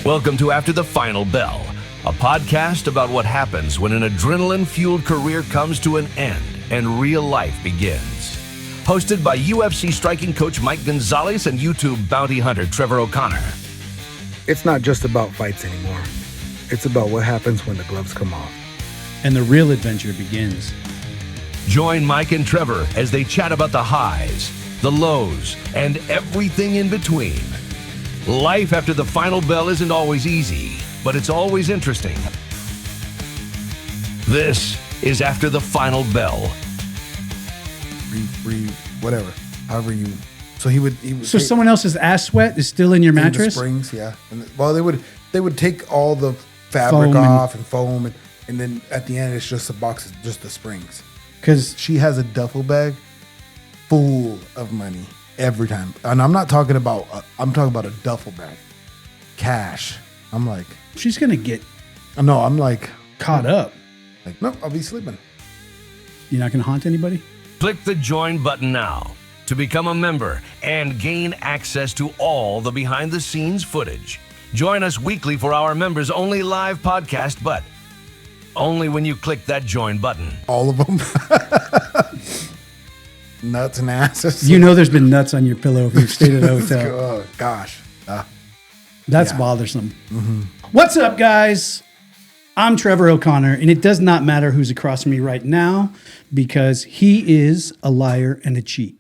Welcome to After the Final Bell, a podcast about what happens when an adrenaline-fueled career comes to an end and real life begins. Hosted by UFC striking coach Mike Gonzalez and YouTube bounty hunter Trevor O'Connor. It's not just about fights anymore. It's about what happens when the gloves come off. And the real adventure begins. Join Mike and Trevor as they chat about the highs, the lows, and everything in between. Life after the final bell isn't always easy, but it's always interesting. This is After the Final Bell. Whatever. However you. So he would. So someone else's ass sweat is still in your mattress? The springs, yeah. Well, they would take all the fabric Foam off and foam, and then at the end it's just a box of just the springs. Because She has a duffel bag full of money every time, and I'm talking about a duffel bag, cash. I'm like, she's going to get no, I'm like caught up. Nope, I'll be sleeping. You're not going to haunt anybody? Click the join button now to become a member and gain access to all the behind-the-scenes footage. Join us weekly for our members-only live podcast, but only when you click that join button. All of them. Nuts and asses. You know there's been nuts on your pillow if you've stayed at a hotel. Oh, gosh. That's yeah. bothersome. Mm-hmm. What's up, guys? I'm Trevor O'Connor, and it does not matter who's across from me right now because he is a liar and a cheat.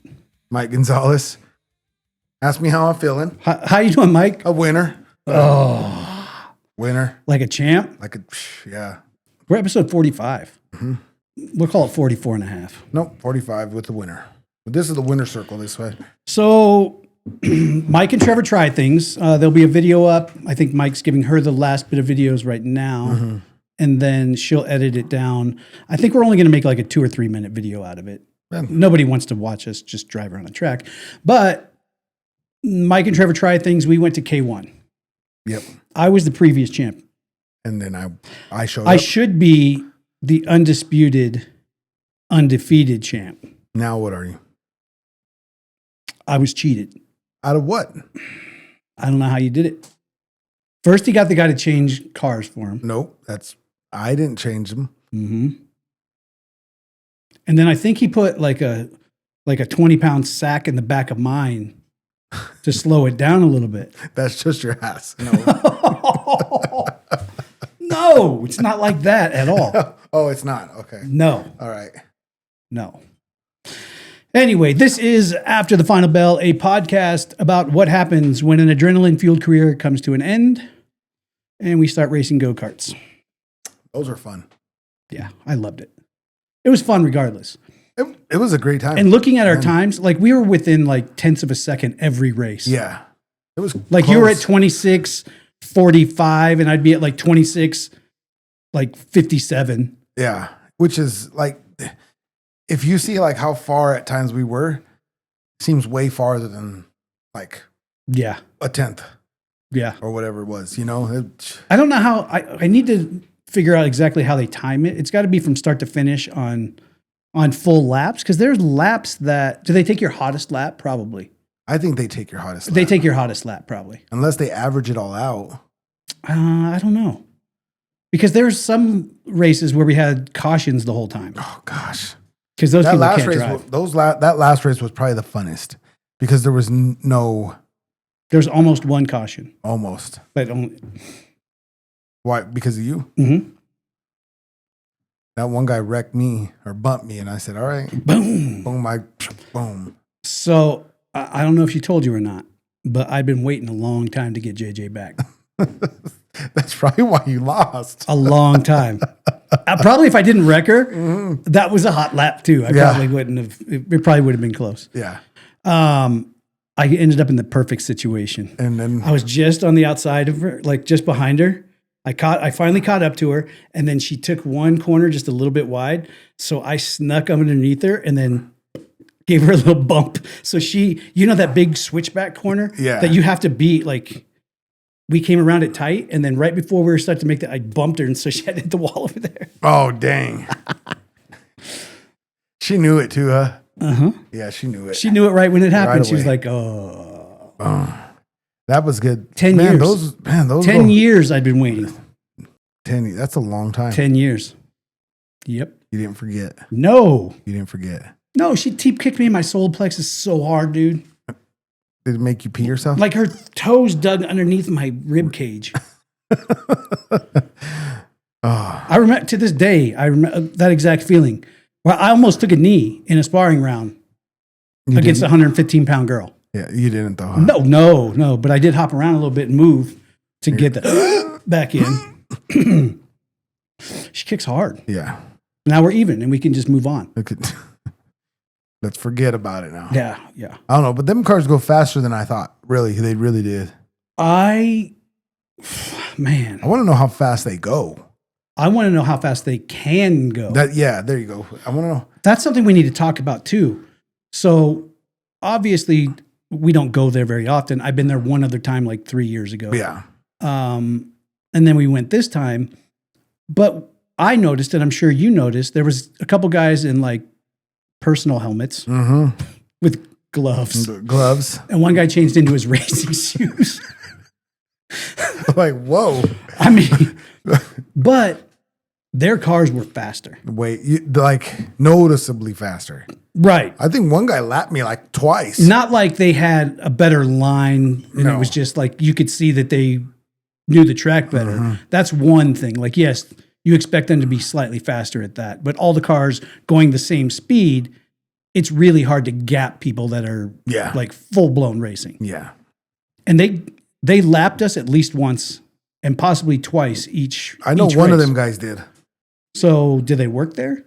Mike Gonzalez. Ask me how I'm feeling. How you doing, Mike? A winner. Winner. Like a champ? Yeah. We're episode 45. Mm-hmm. We'll call it 44 and a half. Nope, 45 with the winner. But this is the winner circle this way. So Mike and Trevor try things. There'll be a video up. I think Mike's giving her the last bit of videos right now. Mm-hmm. And then she'll edit it down. I think we're only going to make like a 2 or 3 minute video out of it. Yeah. Nobody wants to watch us just drive around the track. But Mike and Trevor try things. We went to K1. Yep. I was the previous champ. And then I showed up. I should be the undisputed, undefeated champ. Now what are you? I was cheated. Out of what? I don't know how you did it. First, he got the guy to change cars for him. Nope, I didn't change them. Mm-hmm. And then I think he put like a 20-pound sack in the back of mine to slow it down a little bit. That's just your ass. No. No, it's not like that at all. Oh, it's not? Okay. No. All right. No. Anyway, this is After the Final Bell, a podcast about what happens when an adrenaline-fueled career comes to an end and we start racing go-karts. Those are fun. Yeah, I loved it. It was fun regardless. It was a great time. And looking at our times, like we were within like tenths of a second every race. Yeah. It was like close. You were at 26:45 and I'd be at like 26:57. Yeah. Which is like, if you see like how far at times we were, seems way farther than like a tenth. Yeah. Or whatever it was, you know? I don't know how, I need to figure out exactly how they time it. It's got to be from start to finish on full laps. Because there's laps that, do they take your hottest lap? Probably. I think they take your hottest lap. They take your hottest lap, probably. Unless they average it all out. I don't know. Because there's some races where we had cautions the whole time. Oh, gosh. Because those people last can't race drive. That last race was probably the funnest. Because there was no... There's almost one caution. Almost. But only... Why? Because of you? Mm-hmm. That one guy wrecked me or bumped me, and I said, all right. Boom. Boom, boom. So, I don't know if she told you or not, but I've been waiting a long time to get JJ back. That's probably why you lost. A long time. Probably if I didn't wreck her, that was a hot lap too. I probably wouldn't have, it probably would have been close. Yeah. I ended up in the perfect situation. And then I was just on the outside of her, like just behind her. I finally caught up to her, and then she took one corner just a little bit wide. So I snuck underneath her and then gave her a little bump. So she, you know, that big switchback corner that you have to be like, we came around it tight. And then right before we were starting to make that, I bumped her. And so she had to hit the wall over there. Oh, dang. She knew it too, huh? Uh-huh. Yeah, she knew it. She knew it right when it happened. Right she was away. like, oh. That was good. 10 years. Those 10 years I've been waiting. 10. That's a long time. 10 years. Yep. You didn't forget. No. You didn't forget. No, she teep kicked me in my solar plexus so hard, dude. Did it make you pee yourself? Like her toes dug underneath my rib cage. I remember to this day, I remember that exact feeling. Well, I almost took a knee in a sparring round against a 115-pound girl. Yeah, you didn't though. Huh? No. But I did hop around a little bit and move to get the back in. She kicks hard. Yeah. Now we're even and we can just move on. Let's forget about it now. Yeah. I don't know, but them cars go faster than I thought. Really, they really did. I want to know how fast they go. I want to know how fast they can go. There you go. I want to know. That's something we need to talk about too. So obviously we don't go there very often. I've been there one other time like 3 years ago. Yeah. And then we went this time, but I noticed, and I'm sure you noticed, there was a couple guys in like personal helmets with gloves. And one guy changed into his racing shoes. Like, whoa. I mean, but their cars were faster. Like noticeably faster. Right. I think one guy lapped me like twice. Not like they had a better line and it was just like you could see that they knew the track better. That's one thing. Like, yes, you expect them to be slightly faster at that, but all the cars going the same speed, it's really hard to gap people that are like full-blown racing. Yeah. And they lapped us at least once and possibly twice each. I know each one race. of them guys did. So, do they work there?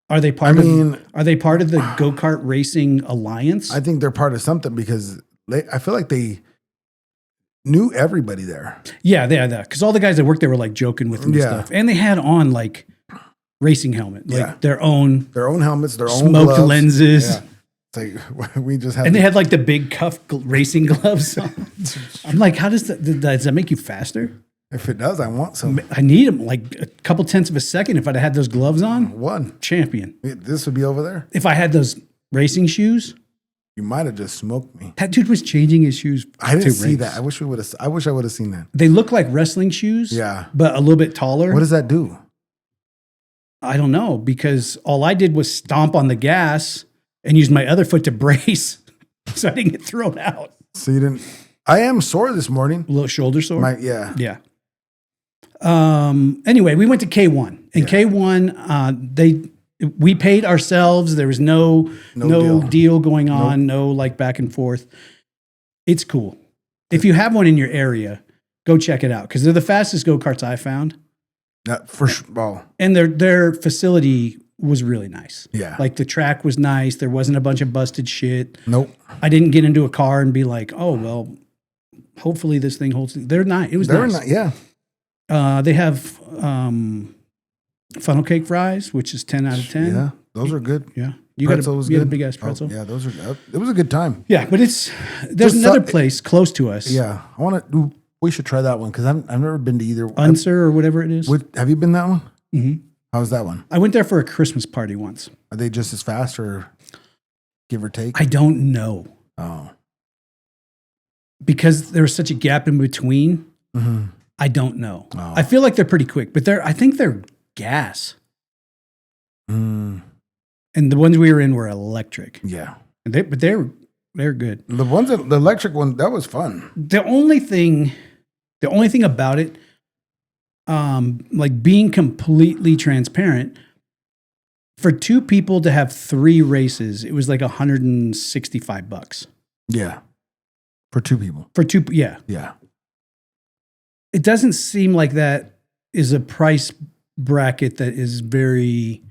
Are they part of the Go-kart Racing Alliance? I think they're part of something because I feel like they knew everybody there. Yeah, they had that. Because all the guys that worked there were like joking with them and stuff. And they had on like racing helmet, like their own helmets, their own smoked gloves. lenses. Yeah. It's like we just had and they had like the big cuff racing gloves on. I'm like, how does that make you faster? If it does, I want some. I need them like a couple tenths of a second. If I'd had those gloves on, one champion. This would be over there. If I had those racing shoes, you might have just smoked me. That dude was changing his shoes. I didn't see that. I wish I would have seen that. They look like wrestling shoes. Yeah, but a little bit taller. What does that do? I don't know because all I did was stomp on the gas and use my other foot to brace, so I didn't get thrown out. So you didn't. I am sore this morning. A little shoulder sore. Yeah. Anyway, we went to K1 and K1, we paid ourselves. There was no deal going on. No like back and forth. It's cool. If you have one in your area, go check it out. Cause they're the fastest go-karts I found. For sure. Well, and their facility was really nice. Yeah. Like the track was nice. There wasn't a bunch of busted shit. Nope. I didn't get into a car and be like, oh, well, hopefully this thing holds. They're nice. It was nice. Yeah. They have funnel cake fries, which is 10 out of 10. Yeah, those are good. Yeah. You got a big ass pretzel. Yeah, those are. It was a good time. Yeah, but there's another place close to us. Yeah, we should try that one because I've never been to either. Unser or whatever it is. Have you been that one? Mm-hmm. How's that one? I went there for a Christmas party once. Are they just as fast or give or take? I don't know. Oh. Because there was such a gap in between. Mm-hmm. I don't know. Oh. I feel like they're pretty quick, but I think they're gas. Mm. And the ones we were in were electric. Yeah. But they're good. The electric one, that was fun. The only thing about it, like being completely transparent, for two people to have 3 races, it was like $165. Yeah. For 2 people. Yeah. Yeah. It doesn't seem like that is a price bracket that is very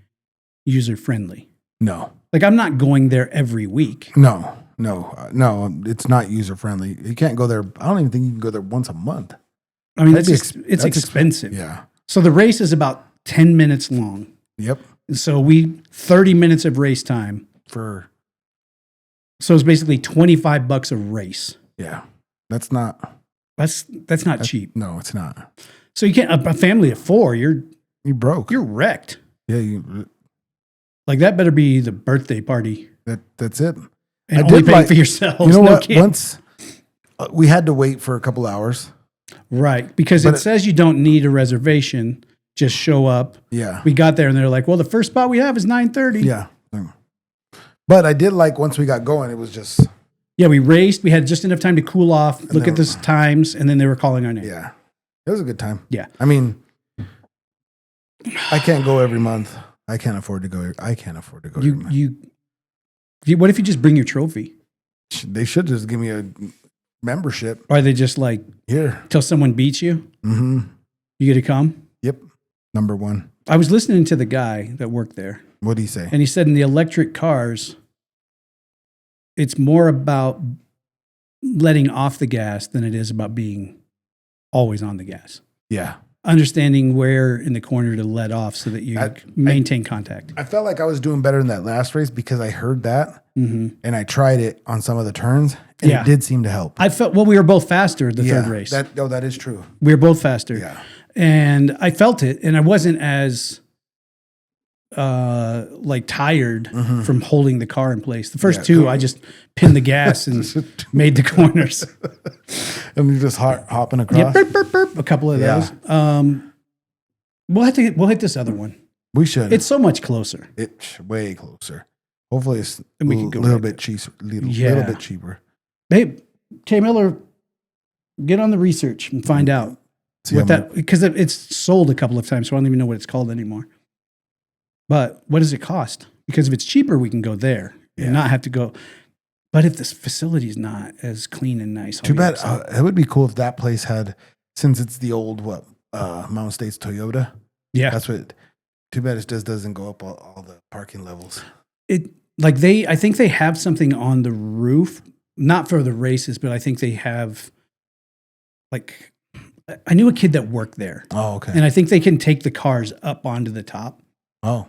user friendly. No. Like I'm not going there every week. No, it's not user friendly. You can't go there. I don't even think you can go there once a month. I mean, it's expensive. Yeah. So the race is about 10 minutes long. Yep. So 30 minutes of race time. So it's basically $25 a race. Yeah. That's not cheap. No, it's not. So you can't, a family of 4, you're broke. You're wrecked. Yeah. Like that better be the birthday party. That's it. And only paying for yourselves. You know no what? Kids. We had to wait for a couple hours. Right. Because it says you don't need a reservation. Just show up. Yeah. We got there and they're like, well, the first spot we have is 9:30. Yeah. But I did like once we got going, it was just. Yeah, we raced. We had just enough time to cool off, look at the times, and then they were calling our name. Yeah. It was a good time. Yeah. I mean, I can't go every month. I can't afford to go. Every month. What if you just bring your trophy? They should just give me a membership. Or are they just like, here, till someone beats you? Mm-hmm. You get to come? Yep. Number one. I was listening to the guy that worked there. What did he say? And he said in the electric cars, it's more about letting off the gas than it is about being always on the gas. Yeah. Understanding where in the corner to let off so that you maintain contact. I felt like I was doing better in that last race because I heard that and I tried it on some of the turns and it did seem to help. I felt, we were both faster the third race. That is true. We were both faster. Yeah. And I felt it and I wasn't as like tired from holding the car in place. The first two, I just pinned the gas and made the corners. And you just hopping across. Yeah, burp, burp, burp, a couple of those. We'll hit this other one. We should. It's so much closer. It's way closer. Hopefully it's and we can go little bit cheaper. Little bit cheaper. Hey, K. Miller, get on the research and find out what that, because it's sold a couple of times, so I don't even know what it's called anymore. But what does it cost? Because if it's cheaper, we can go there and not have to go. But if this facility is not as clean and nice, too bad. It would be cool if that place had, since it's the old Mountain States Toyota. Yeah, that's what. Too bad it just doesn't go up all the parking levels. I think they have something on the roof, not for the races, but I think they have. Like, I knew a kid that worked there. Oh, okay. And I think they can take the cars up onto the top. Oh.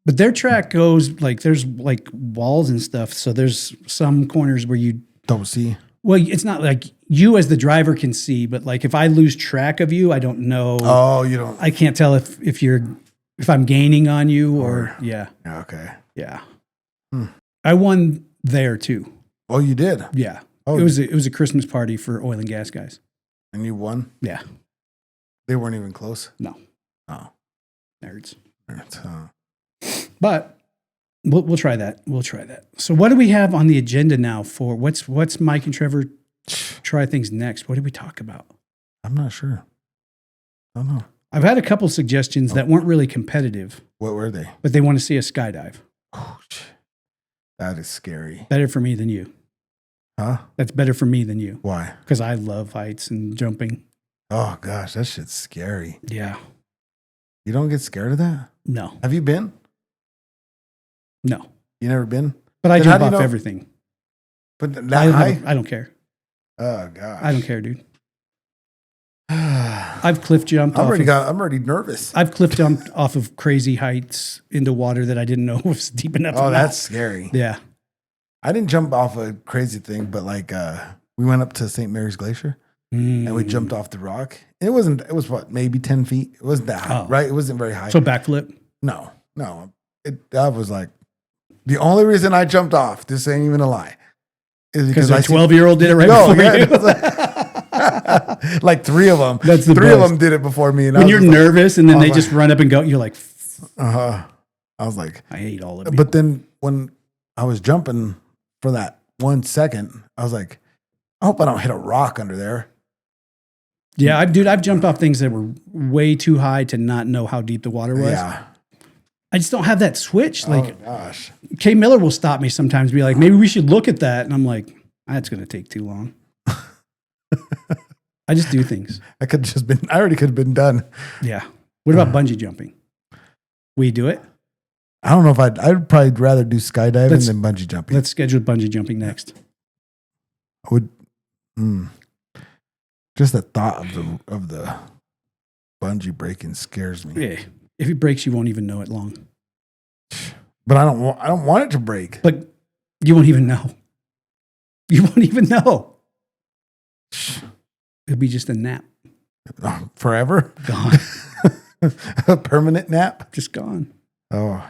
But their track goes like there's like walls and stuff. So there's some corners where you don't see. Well, it's not like you as the driver can see, but like if I lose track of you, I don't know. Oh, you don't. I can't tell if I'm gaining on you or yeah. Okay. Yeah. I won there too. Oh, you did? Yeah. Oh, it was a Christmas party for oil and gas guys. And you won? Yeah. They weren't even close? No. Oh. Nerds. Huh. But we'll try that. We'll try that. So what do we have on the agenda now for what's Mike and Trevor try things next? What did we talk about? I'm not sure. I don't know. I've had a couple suggestions that weren't really competitive. What were they? But they want to see a skydive. Oh, that is scary. Better for me than you. Huh? That's better for me than you. Why? Because I love heights and jumping. Oh, gosh, that shit's scary. Yeah. You don't get scared of that? No. Have you been? No. You never been? But I jump off everything. But that high? I don't care. Oh, gosh. I don't care, dude. I've cliff jumped. I'm already nervous. I've cliff jumped off of crazy heights into water that I didn't know was deep enough. Oh, that's scary. Yeah. I didn't jump off a crazy thing, but like we went up to St. Mary's Glacier and we jumped off the rock. It was what, maybe 10 feet? It wasn't that high, right? It wasn't very high. So backflip? No. That was like the only reason I jumped off, this ain't even a lie, is because a 12-year-old did it before you. Like three of them. That's the three best. of them did it before me. And when you're nervous and then they just run up and go, you're like, I was like, I hate all of you. But then when I was jumping for that 1 second, I was like, I hope I don't hit a rock under there. Yeah, I've jumped off things that were way too high to not know how deep the water was. Yeah. I just don't have that switch. Like, oh gosh. K. Miller will stop me sometimes, be like, maybe we should look at that. And I'm like, that's going to take too long. I just do things. I already could have been done. Yeah. What about bungee jumping? Will you do it? I don't know if I'd probably rather do skydiving than bungee jumping. Let's schedule bungee jumping next. I would, just the thought of the bungee breaking scares me. Yeah. If it breaks, you won't even know it long. But I don't want it to break. But you won't even know. You won't even know. It'll be just a nap. Forever? Gone. A permanent nap? Just gone. Oh.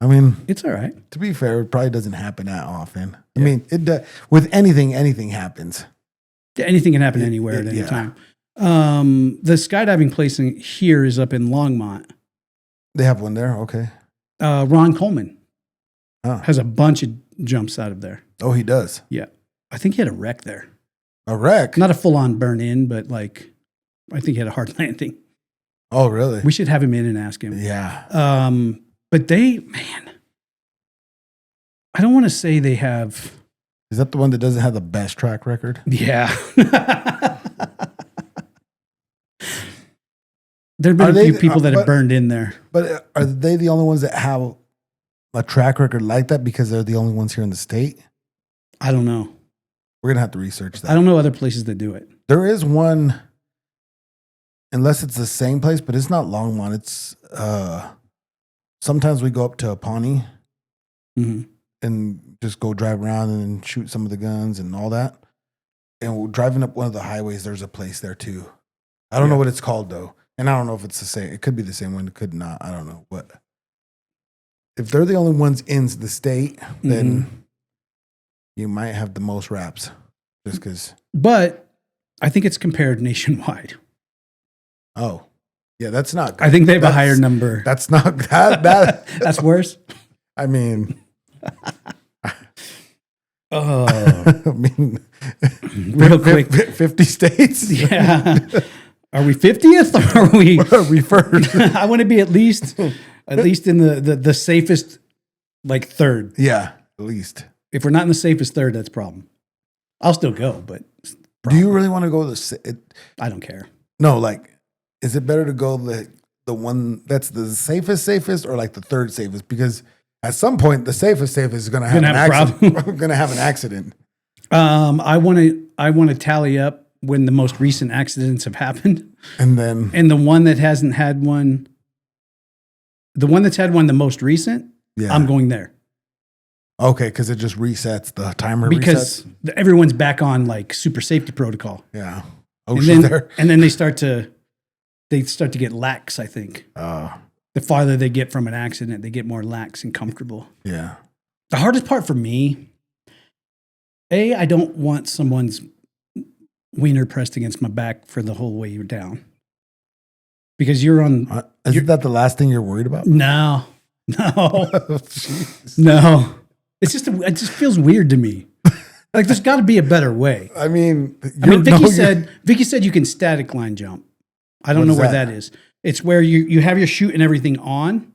I mean, It's all right. to be fair, it probably doesn't happen that often. I mean, with anything happens. Anything can happen anywhere at any time. The skydiving place here is up in Longmont. They have one there. Okay. Ron Coleman Oh. has a bunch of jumps out of there. Oh, he does. Yeah. I think he had a wreck there. A wreck? Not a full-on burn-in, but like, I think he had a hard landing. Oh, really? We should have him in and ask him. Yeah. But man, I don't want to say they have. Is that the one that doesn't have the best track record? Yeah. There have been a few people that have burned in there. But are they the only ones that have a track record like that because they're the only ones here in the state? I don't know. We're going to have to research that. I don't know other places that do it. There is one, unless it's the same place, but it's not Longmont. It's sometimes we go up to Pawnee and just go drive around and shoot some of the guns and all that. And we're driving up one of the highways. There's a place there too. I don't know what it's called though. And I don't know if it's the same. It could be the same one. It could not. I don't know. But if they're the only ones in the state, then you might have the most raps just because. But I think it's compared nationwide. Oh, yeah, that's not good. I think they have a higher number. That's not that. That's worse. I mean, Oh, I mean, real quick. 50 states. Yeah. Are we 50th or are we? Are we first? I want to be at least in the safest, like third. Yeah, at least. If we're not in the safest third, that's a problem. I'll still go, but Do you really want to go I don't care. No, like, is it better to go the one that's the safest, or like the third safest? Because at some point, the safest is going to have an accident. We're going to have an accident. I want to tally up when the most recent accidents have happened, and the one that hasn't had one, the one that's had one the most recent. Yeah. I'm going there. Okay, because it just resets the timer. Because everyone's back on like super safety protocol. Yeah. Oh, and then they start to get lax. I think. The farther they get from an accident, they get more lax and comfortable. Yeah. The hardest part for me, I don't want someone's wiener pressed against my back for the whole way you're down. Because you're on. Isn't that the last thing you're worried about? No. No. It just feels weird to me. Like there's got to be a better way. I mean, Vicky said you can static line jump. I don't know where that is. It's where you have your chute and everything on,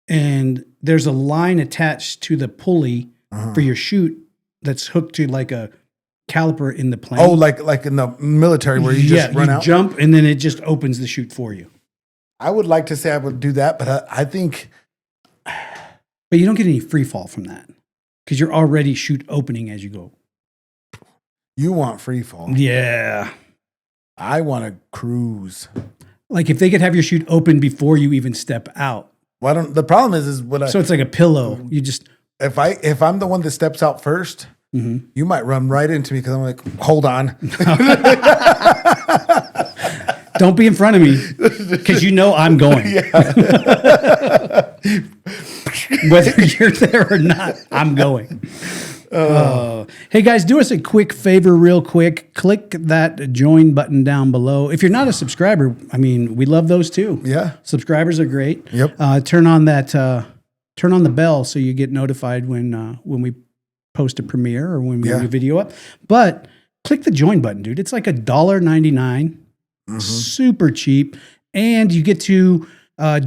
and there's a line attached to the pulley for your chute that's hooked to like a caliper in the plane. Oh, like in the military where you just run out? Jump, and then it just opens the chute for you. I would like to say I would do that, but I think... But you don't get any free fall from that because you're already chute opening as you go. You want free fall. Yeah. I want to cruise. Like if they could have your chute open before you even step out. Well, the problem is so it's like a pillow. You just... If I'm the one that steps out first, you might run right into me because I'm like, hold on. Don't be in front of me because you know I'm going. Whether you're there or not, I'm going. Hey guys, do us a quick favor real quick. Click that join button down below. If you're not a subscriber, I mean, we love those too. Yeah. Subscribers are great. Yep. Turn on the bell so you get notified when we post a premiere or when we have a video up. But click the join button, dude. It's like $1.99. Super cheap. And you get to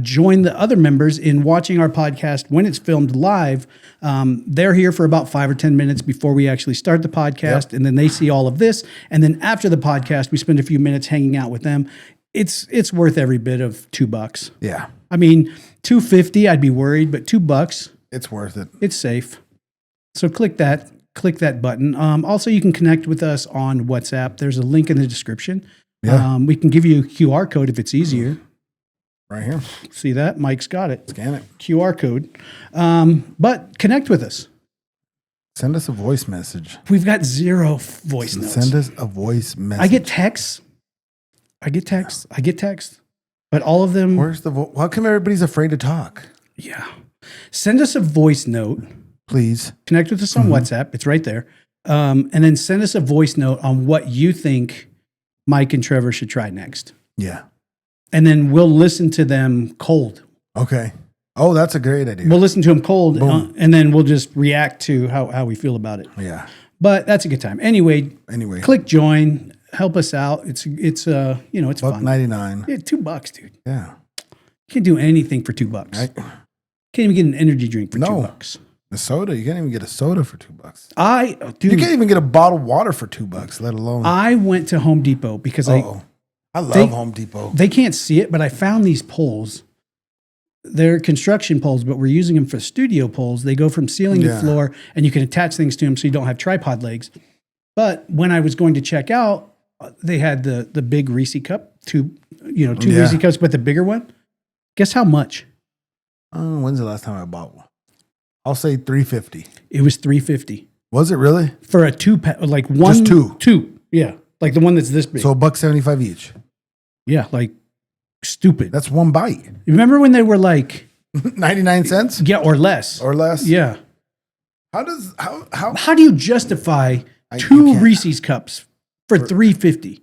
join the other members in watching our podcast when it's filmed live. They're here for about 5 or 10 minutes before we actually start the podcast. And then they see all of this. And then after the podcast, we spend a few minutes hanging out with them. It's worth every bit of $2. Yeah. I mean, $2.50, I'd be worried, but $2, it's worth it. It's safe. So click that button. Also, you can connect with us on WhatsApp. There's a link in the description. Yeah. We can give you a QR code if it's easier. Right here. See that? Mike's got it. Scan it. QR code. But connect with us. Send us a voice message. We've got 0 voice notes. Send us a voice message. I get texts. But all of them. Where's the voice? How come everybody's afraid to talk? Yeah. Send us a voice note. Please. Connect with us on WhatsApp. It's right there. And then send us a voice note on what you think Mike and Trevor should try next. Yeah. And then we'll listen to them cold. Okay. Oh, that's a great idea. We'll listen to them cold, and then we'll just react to how we feel about it. Yeah. But that's a good time. Anyway, click join. Help us out. It's it's fun. $1.99. Yeah, $2, dude. Yeah. You can't do anything for $2. Can't even get an energy drink for $2. A soda, you can't even get a soda for $2. Dude, you can't even get a bottle of water for $2, let alone. I went to Home Depot because I love Home Depot. They can't see it, but I found these poles. They're construction poles, but we're using them for studio poles. They go from ceiling to floor, and you can attach things to them so you don't have tripod legs. But when I was going to check out, they had the big Reese cup, two Reese cups, but the bigger one. Guess how much? When's the last time I bought one? I'll say $3.50. It was $3.50. Was it really? For a two-pack, like one. Just two. Two, yeah. Like the one that's this big. So $1.75 each. Yeah, like stupid. That's one bite. You remember when they were like 99 cents? Yeah, or less. Or less? Yeah. How do you justify two Reese's cups for $3.50?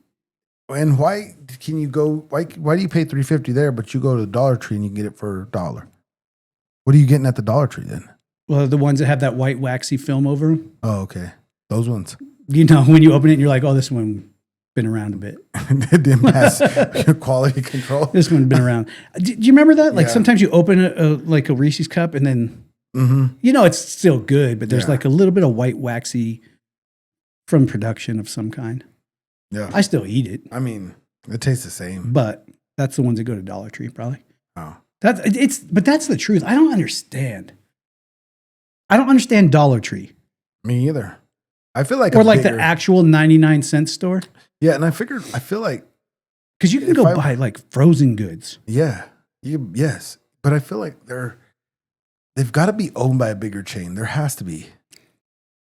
And why can you go? Why do you pay $3.50 there, but you go to the Dollar Tree and you can get it for $1? What are you getting at the Dollar Tree then? Well, the ones that have that white waxy film over them. Oh, okay. Those ones. You know, when you open it, and you're like, "Oh, this one been around a bit." It didn't pass quality control. This one's been around. Do you remember that? Like sometimes you open a Reese's cup and then you know it's still good, but there's like a little bit of white waxy from production of some kind. Yeah, I still eat it. I mean, it tastes the same. But that's the ones that go to Dollar Tree, probably. Oh, but that's the truth. I don't understand. I don't understand Dollar Tree. Me either. I feel like, or like the actual 99-cent store. Yeah, and I feel like because you can go buy like frozen goods. Yeah, yes, but I feel like they've got to be owned by a bigger chain. There has to be.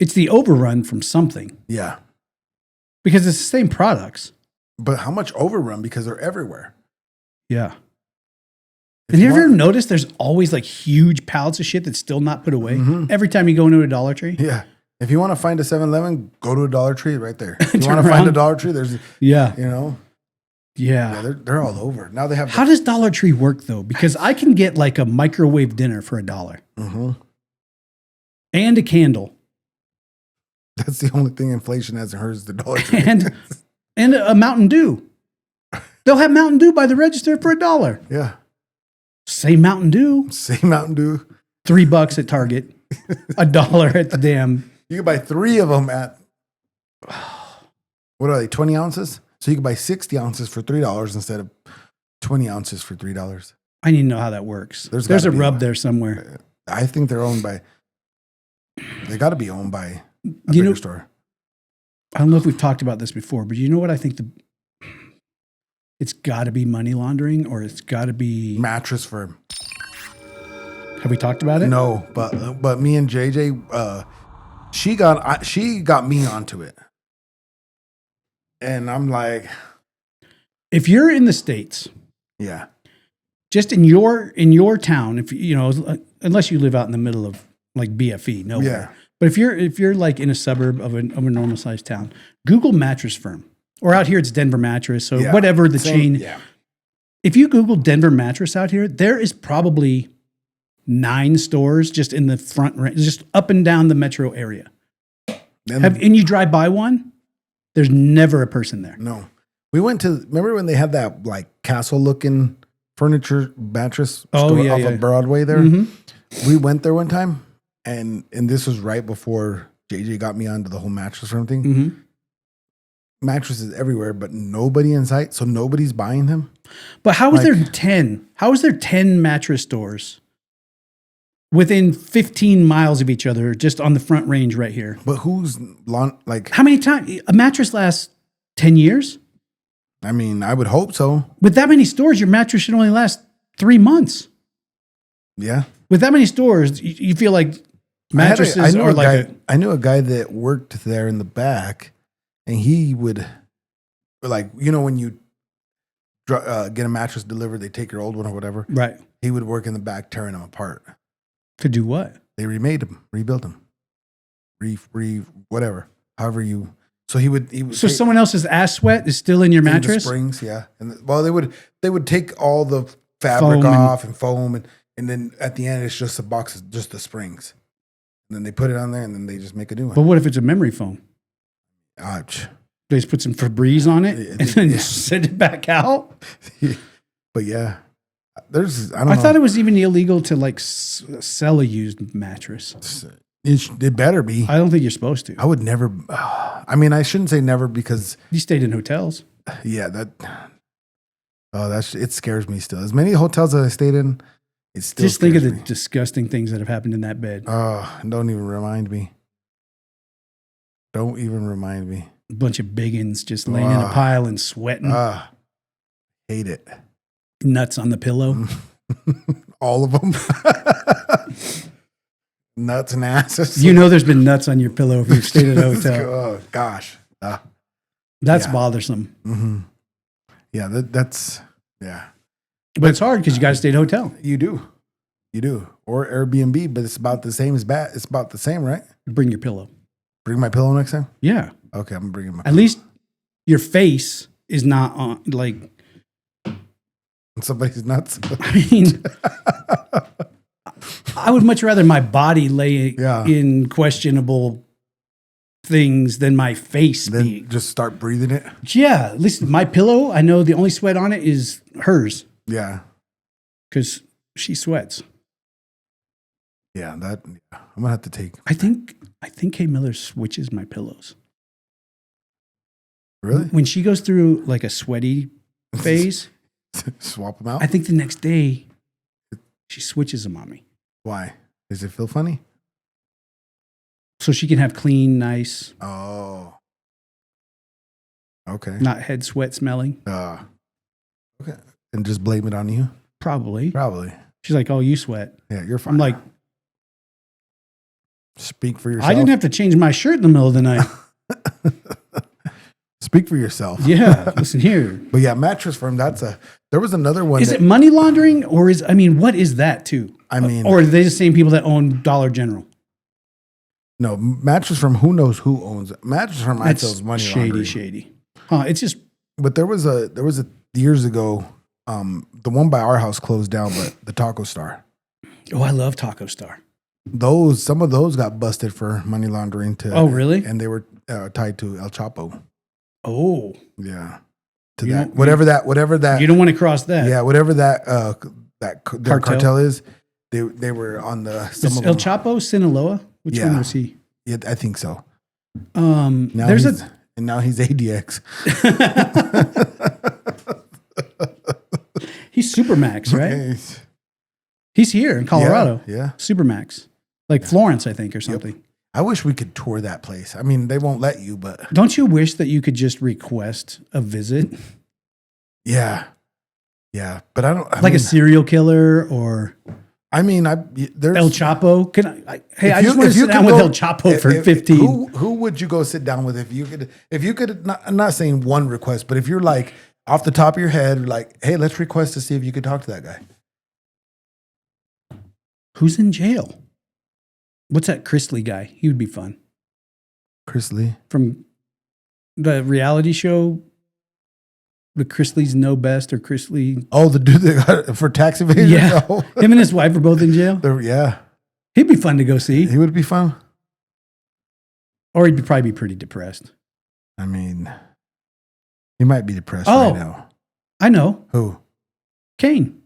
It's the overrun from something. Yeah, because it's the same products. But how much overrun? Because they're everywhere. Yeah. And have you ever noticed there's always like huge pallets of shit that's still not put away every time you go into a Dollar Tree? Yeah. If you want to find a 7-Eleven, go to a Dollar Tree right there. If you want to find a Dollar Tree, there's you know. Yeah. They're all over. Now they have. How does Dollar Tree work though? Because I can get like a microwave dinner for $1. And a candle. That's the only thing inflation hasn't hurt is the Dollar Tree. and a Mountain Dew. They'll have Mountain Dew by the register for $1. Yeah. Same Mountain Dew. $3 at Target. $1 at the damn. You can buy 3 of them at, what are they, 20 ounces? So you can buy 60 ounces for $3 instead of 20 ounces for $3. I need to know how that works. There's a rub there somewhere. I think they got to be owned by a bigger store. I don't know if we've talked about this before, but you know what I think it's got to be money laundering, or it's got to be mattress firm. Have we talked about it? No, but me and JJ, she got me onto it, and I'm like, if you're in the States, yeah, just in your town, if you know, unless you live out in the middle of like BFE, nowhere. Yeah. But if you're like in a suburb of a normal sized town, Google Mattress Firm. Or out here, it's Denver Mattress. So whatever the chain. Yeah. If you Google Denver Mattress out here, there is probably 9 stores just in the front, just up and down the metro area. And you drive by one, there's never a person there. No. We went to, remember when they had that like castle looking furniture mattress store off of Broadway there? Mm-hmm. We went there one time, and this was right before JJ got me onto the whole mattress firm thing. Mm-hmm. Mattresses everywhere, but nobody in sight, so nobody's buying them. But how is there 10? How is there 10 mattress stores within 15 miles of each other, just on the front range right here? But how many times a mattress lasts 10 years? I mean, I would hope so. With that many stores, your mattress should only last 3 months. Yeah. With that many stores, you feel like mattresses are like. I knew a guy that worked there in the back. And he would, like, you know, when you get a mattress delivered, they take your old one or whatever. Right. He would work in the back tearing them apart. To do what? They remade them, rebuilt them, whatever. However you. So he would. So someone else's ass sweat is still in your mattress? The springs, yeah. And they would take all the fabric off and foam, and then at the end it's just a box of just the springs. And then they put it on there, and then they just make a new one. But what if it's a memory foam? Ouch. They just put some Febreze on it and then send it back out? But yeah, I don't know. I thought it was even illegal to like sell a used mattress. It better be. I don't think you're supposed to. I would never. I mean, I shouldn't say never because you stayed in hotels. Yeah, it scares me still. As many hotels that I stayed in, it still just think of the me. disgusting things that have happened in that bed. Oh, don't even remind me. Don't even remind me. A bunch of biggins just laying in a pile and sweating. Hate it. Nuts on the pillow. All of them. Nuts and asses. You know there's been nuts on your pillow if you've stayed at a hotel. Oh, gosh. That's bothersome. Mm-hmm. Yeah, that's, yeah. But it's hard because you got to stay at a hotel. You do. Or Airbnb, but it's about the same as bat. It's about the same, right? Bring your pillow. Bring my pillow next time? Yeah. Okay, I'm bringing my At least your face is not on, like. Somebody's nuts. I mean, I would much rather my body lay in questionable things than my face be. Just start breathing it? Yeah. At least my pillow, I know the only sweat on it is hers. Yeah. Because she sweats. Yeah, I'm gonna have to take. I think Kay Miller switches my pillows. Really? When she goes through like a sweaty phase, swap them out. I think the next day she switches them on me. Why? Does it feel funny? So she can have clean, nice. Oh. Okay. Not head sweat smelling. Okay. And just blame it on you? Probably. She's like, "Oh, you sweat." Yeah, you're fine. I'm like, speak for yourself. I didn't have to change my shirt in the middle of the night. Speak for yourself. Yeah, listen here. But yeah, Mattress Firm, there was another one. Is it money laundering or what is that too? Or are they the same people that own Dollar General? No, Mattress Firm, who knows who owns it? Mattress Firm, I feel is money laundering. Shady. Huh, it's just. But there was a years ago, the one by our house closed down, but the Taco Star. Oh, I love Taco Star. Some of those got busted for money laundering too. Oh, really? And they were tied to El Chapo. Oh, yeah. To that, whatever that. You don't want to cross that. Yeah, whatever that cartel is. They were on the. El Chapo, Sinaloa. Which one was he? Yeah, I think so. And now he's ADX. He's Supermax, right? He's here in Colorado. Yeah. Supermax. Like Florence, I think, or something. Yep. I wish we could tour that place. I mean, they won't let you, but. Don't you wish that you could just request a visit? Yeah. Yeah. But I don't. A serial killer or. I mean, there's. El Chapo. I just want to sit down with El Chapo for 15. Who would you go sit down with if you could, I'm not saying one request, but if you're like off the top of your head, like, hey, let's request to see if you could talk to that guy. Who's in jail? What's that Chris Lee guy? He would be fun. Chris Lee? From the reality show, the Chris Lee's Know Best or Chris Lee. Oh, the dude that got for tax evasion? Yeah. No. Him and his wife are both in jail? Yeah. He'd be fun to go see. He would be fun. Or he'd probably be pretty depressed. I mean, he might be depressed right now. I know. Who? Kane?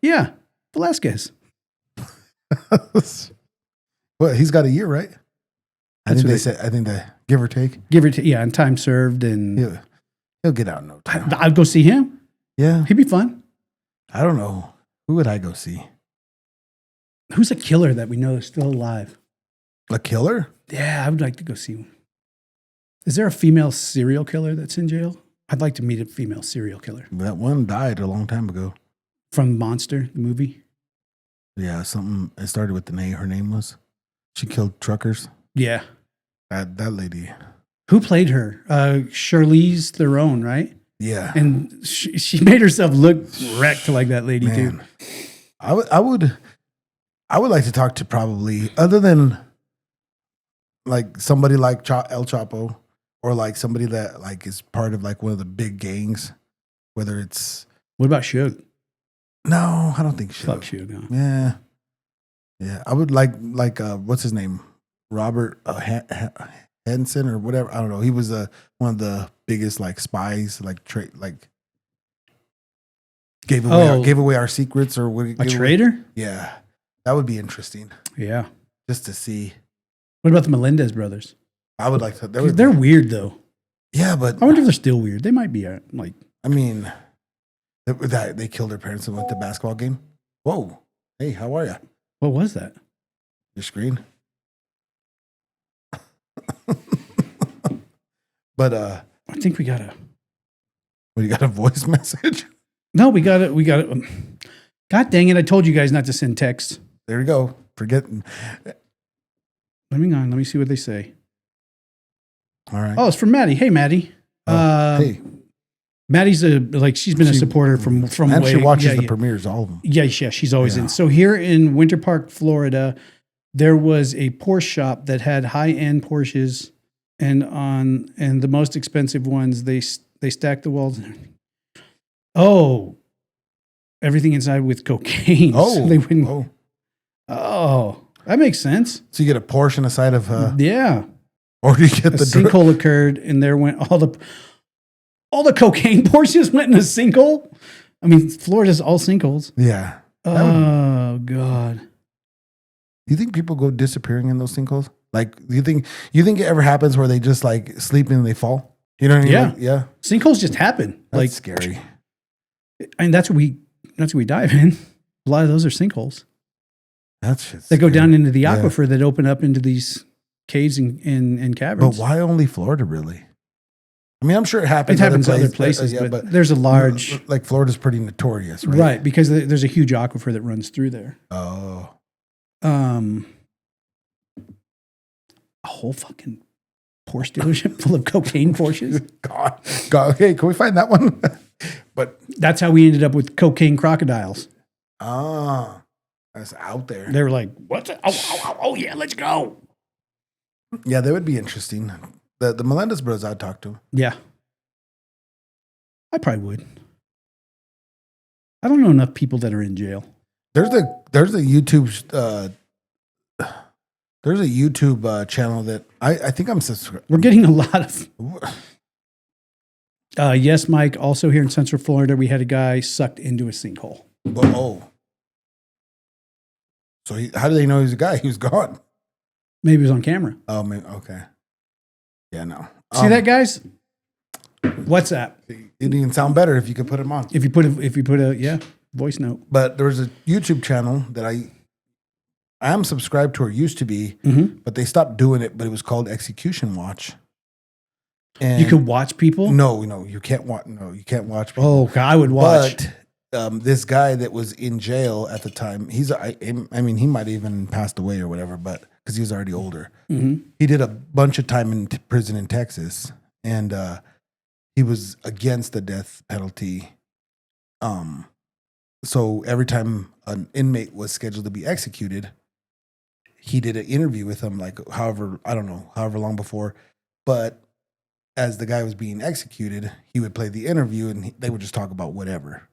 Yeah. Velasquez. Well, he's got a year, right? I think they give or take. Yeah, and time served, and he'll get out in no time. I'd go see him. Yeah, he'd be fun. I don't know, who would I go see? Who's a killer that we know is still alive? A killer? Yeah, I would like to go see one. Is there a female serial killer that's in jail? I'd like to meet a female serial killer. That one died a long time ago. From Monster, the movie? Yeah, something. It started with the name. Her name was. She killed truckers. Yeah. That lady. Who played her? Charlize Theron, right? Yeah. And she made herself look wrecked like that lady, too. I would like to talk to probably other than like somebody like El Chapo or like somebody that like is part of like one of the big gangs, whether it's What about Suge? no, I don't think Fuck Suge. Suge. Huh? Yeah, yeah. I would like what's his name, Robert Henson or whatever. I don't know. He was one of the biggest like spies, like gave away our secrets or what? A traitor? Yeah, that would be interesting. Yeah. Just to see. What about the Melendez brothers? I would like to. They're weird though. Yeah, but I wonder if they're still weird. They might be like. I mean, they killed their parents and went to basketball game. Whoa, hey, how are you? What was that? Your screen. But I think we got a. well, you got a voice message. No, we got it. God dang it! I told you guys not to send texts. There you go. Forget. Hang on. Let me see what they say. All right. Oh, it's from Maddie. Hey, Maddie. Hey. Maddie's she's been a supporter from And way. she watches yeah, the premieres, all of them. Yeah, she's always Yeah. in. So here in Winter Park, Florida, there was a Porsche shop that had high-end Porsches, and the most expensive ones they stacked the walls. Oh, everything inside with cocaine. Oh, So they wouldn't. oh. Oh, that makes sense. So you get a Porsche on the side of, Yeah, or you get a the sinkhole occurred, and there went all the cocaine Porsches went in a sinkhole. I mean, Florida's all sinkholes. Yeah. Oh God. You think people go disappearing in those sinkholes? Like, do you think it ever happens where they just like sleep and they fall? You know what I mean? Yeah. Like, yeah. Sinkholes just happen. That's like scary. I mean, that's what we dive in. A lot of those are sinkholes That's just that go scary. down into the Yeah. aquifer that open up into these caves and caverns. But why only Florida, really? I mean, I'm sure it happens. It happens other places, yeah, but there's a large like Florida's pretty notorious, right? right because there's a huge aquifer that runs through there. Oh, A whole fucking Porsche dealership full of cocaine Porsches. God. Okay, can we find that one? But That's how we ended up with cocaine crocodiles. that's out there. They were like, "What's it? Oh yeah, let's go." Yeah, that would be interesting. The Melendez brothers, I'd talk to them. Yeah, I probably would. I don't know enough people that are in jail. There's a YouTube channel that I think I'm subscribed. We're getting a lot of. Yes, Mike. Also here in Central Florida, we had a guy sucked into a sinkhole. Oh, so how do they know he's a guy? He was gone. Maybe it was on camera. Oh, man, okay. Yeah, no. See that, guys? WhatsApp. It'd even sound better if you could put him on. If you put a voice note. But there was a YouTube channel that I am subscribed to or used to be, but they stopped doing it. But it was called Execution Watch. And You could watch people. no, you can't watch. No, you can't watch people. Oh, God, I would watch. But this guy that was in jail at the time, I mean, he might have even passed away or whatever, but because he was already older. He did a bunch of time in prison in Texas, and he was against the death penalty. So every time an inmate was scheduled to be executed, he did an interview with him, like however long before. But as the guy was being executed, he would play the interview, and they would just talk about whatever.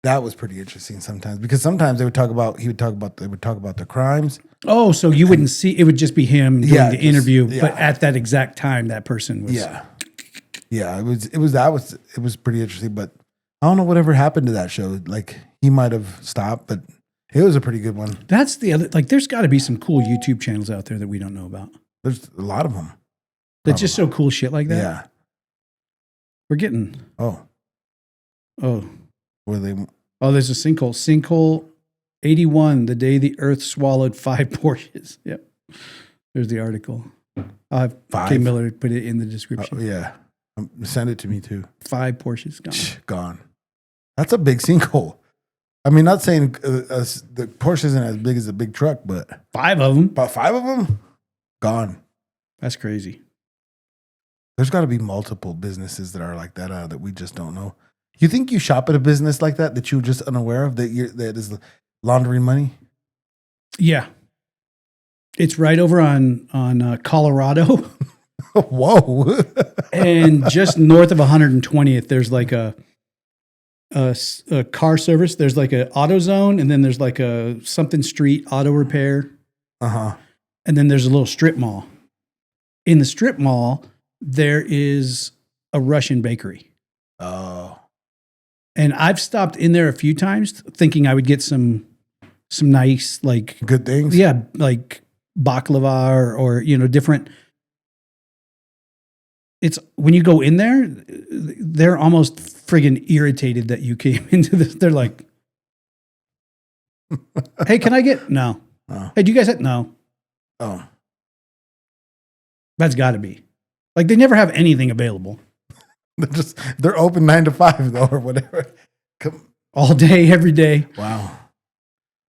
That was pretty interesting sometimes, because sometimes they would talk about the crimes. Oh, so you wouldn't see, it would just be him doing Yeah, the just- interview, yeah. but at that exact time, that person was. Yeah, it was pretty interesting, but I don't know whatever happened to that show. Like, he might have stopped, but it was a pretty good one. That's the other, like, there's got to be some cool YouTube channels out there that we don't know about. There's a lot of them. That's just so cool shit like that. Yeah. We're getting, Oh, were they? there's a sinkhole. Sinkhole 81, the day the earth swallowed 5 Porsches. Yep. There's the article. I'll have 5? K. Miller put it in the description. Yeah. Send it to me too. 5 Porsches gone. Gone. That's a big sinkhole. I mean, not saying the Porsche isn't as big as a big truck, but 5 of them. about 5 of them gone. That's crazy. There's got to be multiple businesses that are like that that we just don't know. You think you shop at a business like that you're just unaware of, that is laundering money? Yeah. It's right over on Colorado. Whoa. And just north of 120th, there's like a car service. There's like a auto zone, and then there's like a something street auto repair. Uh-huh. And then there's a little strip mall. In the strip mall, there is a Russian bakery. Oh. And I've stopped in there a few times thinking I would get some nice, like, Good things? yeah, like baklava or different. It's when you go in there, they're almost friggin' irritated that you came into this. They're like, hey, can I get? No. Oh. Hey, do you guys have? No. Oh. That's got to be. Like, they never have anything available. They're open 9 to 5 though, or whatever. All day, every day. Wow.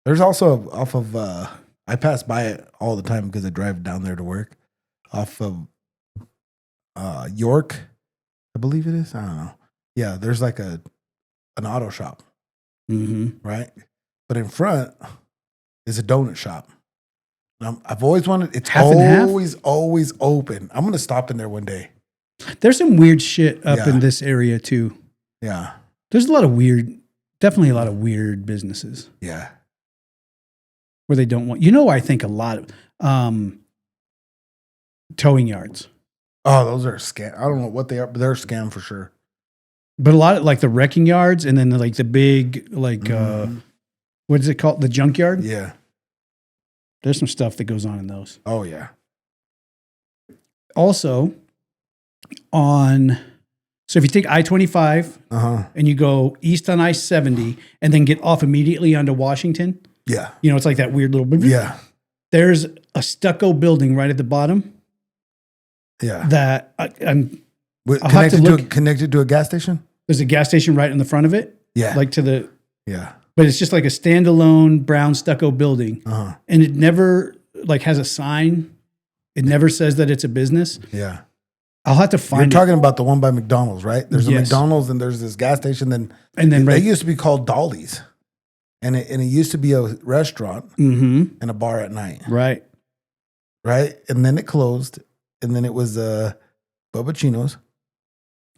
There's also off of I pass by it all the time because I drive down there to work. Off of York, I believe it is. I don't know. Yeah, there's like an auto shop, right? But in front is a donut shop. I've always wanted. It's Half and half? always open. I'm gonna stop in there one day. There's some weird shit up Yeah. in this area too. Yeah, There's definitely a lot of weird businesses yeah. where they don't want, I think a lot of towing yards, Oh, those are a scam. I don't know what they are, but they're a scam for sure. but a lot of like the wrecking yards and then like the big, like, what is it called? The junkyard. Yeah. There's some stuff that goes on in those. Oh yeah. Also so if you take I-25 and you go east on I-70 and then get off immediately onto Washington, Yeah. it's like that weird little, Yeah. there's a stucco building right at the bottom Yeah. that I'll have to look. Connected to a gas station? There's a gas station right in the front of it. Yeah. Like Yeah. but it's just like a standalone brown stucco building. And it never like has a sign. It never says that it's a business. Yeah. I'll have to You're find talking about the one by McDonald's, right? There's a Yes. McDonald's and there's this gas station. And they then right. used to be called Dolly's. And it used to be a restaurant and a bar at night. Right. Right? And then it closed. And then it was Bubba Chino's.